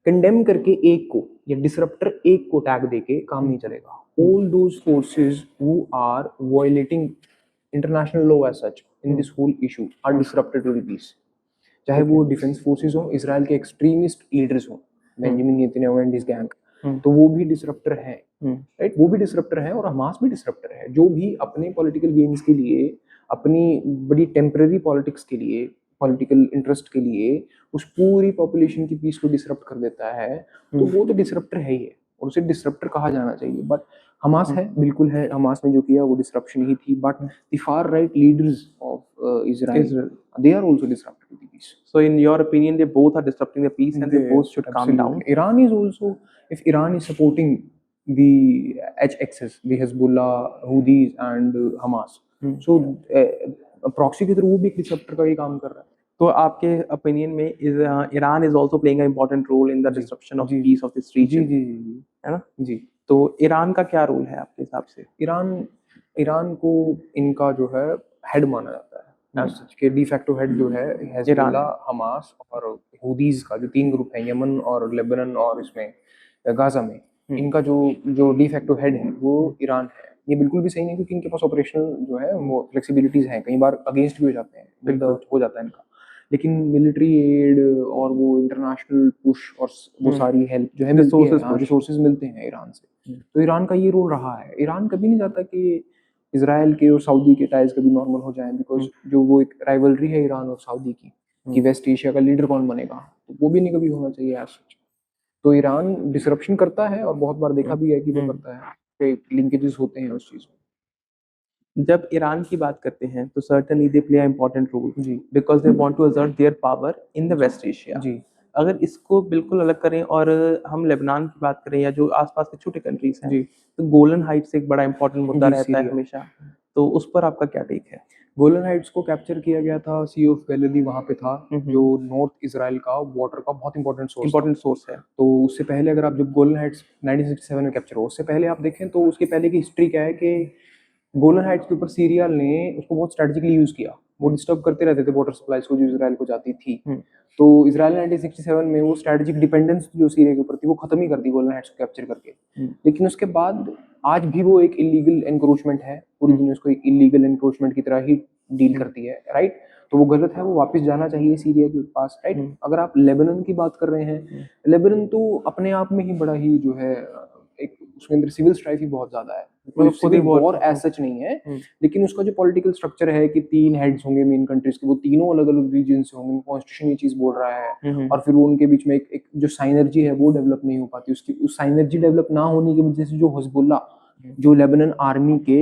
कंडेम करके एक को या डिसरप्टर एक को टैग देके काम नहीं चलेगा। All those forces who are violating international law as such in this whole issue are disrupted to the peace, चाहे वो डिफेंस फोर्सेस हो, इजराइल के एक्सट्रीमिस्ट लीडर्स हो, Benjamin Netanyahu and his gang, तो वो भी डिसरप्टर है, राइट, वो भी डिसरप्टर है और हमास भी डिसरप्टर है, जो भी अपने पॉलिटिकल गेन्स के लिए, अपनी बड़ी टेम्पररी पॉलिटिक्स के लिए, पॉलिटिकल इंटरेस्ट के लिए उस पूरी पॉपुलेशन की पीस को डिसरप्ट कर देता है, तो वो तो डिसरप्टर है ही है और उसे डिसरप्टर कहा जाना चाहिए। बट हमास है, बिल्कुल है, हमास ने जो किया वो डिसरप्शन ही थी, but the far right leaders of Israel, they are also disrupting the peace. So in your opinion, they both are disrupting the peace and they both should calm down. Iran is also, if Iran is supporting the HXs, the Hezbollah, Houthis and Hamas, so proxy के through वो भी disruptor का ही काम कर रहा है। तो आपके ओपिनियन में Iran is also playing a important role in the disruption of peace of this region? जी जी जी, है ना जी। तो ईरान का क्या रोल है आपके हिसाब से? ईरान को इनका जो है हेड माना जाता है, के डिफैक्टो हेड जो है हिजबुल्लाह, हमास और हूदीज का जो 3 ग्रुप है, यमन और लेबनान और इसमें गाजा में, इनका जो डिफैक्टो हेड है वो ईरान है। ये बिल्कुल भी सही नहीं, क्योंकि इनके पास ऑपरेशनल जो है वो फ्लेक्सिबिलिटीज हैं, कई बार अगेंस्ट भी हो जाते हैं, हो जाता है इनका, लेकिन मिलिट्री एड और वो इंटरनेशनल पुश और वो सारी हेल्प जो है रिसोर्सेज मिलते हैं ईरान से, तो ईरान का ये रोल रहा है। ईरान कभी नहीं चाहता कि इजराइल के और सऊदी के टाइज कभी नॉर्मल हो जाएं, बिकॉज जो वो एक राइवलरी है ईरान और सऊदी की कि वेस्ट एशिया का लीडर कौन बनेगा, तो वो भी नहीं कभी होना चाहिए एज सच। तो ईरान डिसरप्शन करता है और बहुत बार देखा भी है कि वो करता है, लिंकेजेस होते हैं उस चीज में। जब ईरान की बात करते हैं तो certainly they play a important role because they want to assert their power in the West Asia. जी, अगर इसको बिल्कुल अलग करें और हम लेबनान की बात करें या जो आसपास के छोटे कंट्रीज हैं, तो गोलन हाइट्स एक बड़ा इंपॉर्टेंट मुद्दा रहता है हमेशा, तो उस पर आपका क्या टेक है? गोलन हाइट्स को कैप्चर किया गया था, सी ऑफ गैलिली वहां पे था, जो नॉर्थ इजराइल का वाटर का बहुत इंपॉर्टेंट सोर्स है। तो उससे पहले अगर आप जब गोलन हाइट्स 1967 में कैप्चर हो, उससे पहले आप देखें तो उसके पहले की हिस्ट्री क्या है कि गोलन हाइट्स के ऊपर सीरिया ने उसको बहुत स्ट्रेटेजिकली यूज किया, वो डिस्टर्ब करते रहते थे वाटर सप्लाईज को जो इजराइल को जाती थी। तो इजराइल ने 1967 में वो स्ट्रेटेजिक डिपेंडेंस जो सीरिया के ऊपर थी वो खत्म ही कर दी गोलन हाइट्स को कैप्चर करके। लेकिन उसके बाद आज भी वो एक इलीगल एनक्रोचमेंट है, पूरी दुनिया उसको एक इलीगल एनक्रोचमेंट की तरह ही डील करती है, राइट। तो वो गलत है, वो वापस जाना चाहिए सीरिया के पास, राइट। अगर आप लेबनान की बात कर रहे हैं, लेबनान तो अपने आप में ही बड़ा ही जो है एक उसके अंदर सिविल स्ट्राइफ ही बहुत ज्यादा है, मतलब खुद ही वॉर war- एज सच नहीं है, हम्म। लेकिन उसका जो पॉलिटिकल स्ट्रक्चर है कि 3 हेड्स होंगे मेन कंट्रीज के, वो तीनों अलग अलग रीजन से होंगे, कॉन्स्टिट्यूशन ये चीज बोल रहा है, और फिर वो उनके बीच में एक जो साइनर्जी है वो डेवलप नहीं हो पाती, उसकी उस साइनर्जी डेवलप ना होने की वजह से जो हिजबुल्ला जो लेबनान आर्मी के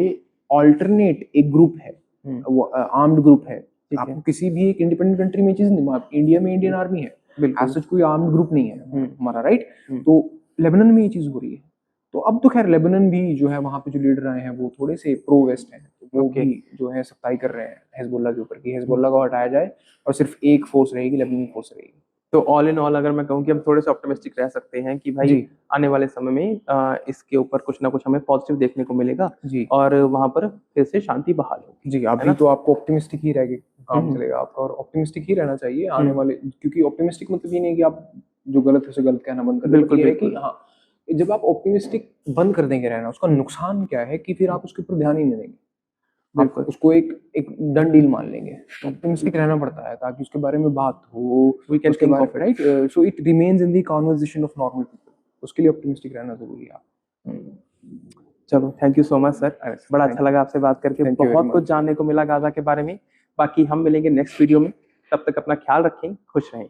ऑल्टरनेट एक ग्रुप है, वो आर्म्ड ग्रुप है। ठीक है। आपको किसी भी एक इंडिपेंडेंट कंट्री में चीज नहीं, इंडिया में इंडियन आर्मी है, बिल्कुल। एज सच कोई आर्म्ड ग्रुप नहीं है हमारा, राइट। हम्म। तो लेबनान में ये चीज हो रही है। तो अब तो खैर लेबनान भी जो है वहां पे जो लीडर आए हैं वो थोड़े से प्रो वेस्ट हैं, तो वो Okay. भी जो है सख्ताई कर रहे हैं हिजबुल्ला के ऊपर कि हिजबुल्ला को हटाया जाए और सिर्फ एक फोर्स रहेगी, लेबनान फोर्स रहेगी। तो ऑल इन ऑल अगर मैं कहूँ कि हम थोड़े से ऑप्टिमिस्टिक रह सकते हैं कि भाई जी आने वाले समय में इसके ऊपर कुछ ना कुछ हमें पॉजिटिव देखने को मिलेगा जी और वहां पर फिर से शांति बहाल होगी। जी। है अभी ना? तो आपको ऑप्टिमिस्टिक ही रह के काम हम्म। चलेगा आपका, और ऑप्टिमिस्टिक ही रहना चाहिए आने वाले, क्योंकि ऑप्टिमिस्टिक मतलब ये नहीं कि आप जो गलत है उसे गलत कहना बंद कर दें, बिल्कुल, बट ये है कि बिल्कुल। हाँ, जब आप ऑप्टिमिस्टिक बंद कर देंगे रहना, उसका नुकसान क्या है कि फिर आप उसके ऊपर ध्यान ही नहीं देंगे, आप बिल्कुल। उसको एक डन डील मान लेंगे। ऑप्टिमिस्टिक रहना पड़ता है ताकि उसके बारे में बात हो, We can उसके think बारे of it. Right, so it remains in the conversation of normal people, उसके लिए ऑप्टिमिस्टिक रहना जरूरी है। चलो, thank you so much sir, अरे बड़ा thank अच्छा लगा आपसे बात करके, Thank you very बहुत कुछ much. जानने को मिला गाजा के बारे में। बाकी हम मिलेंगे नेक्स्ट वीडियो में, तब तक अपना ख्याल रखें, खुश रहें।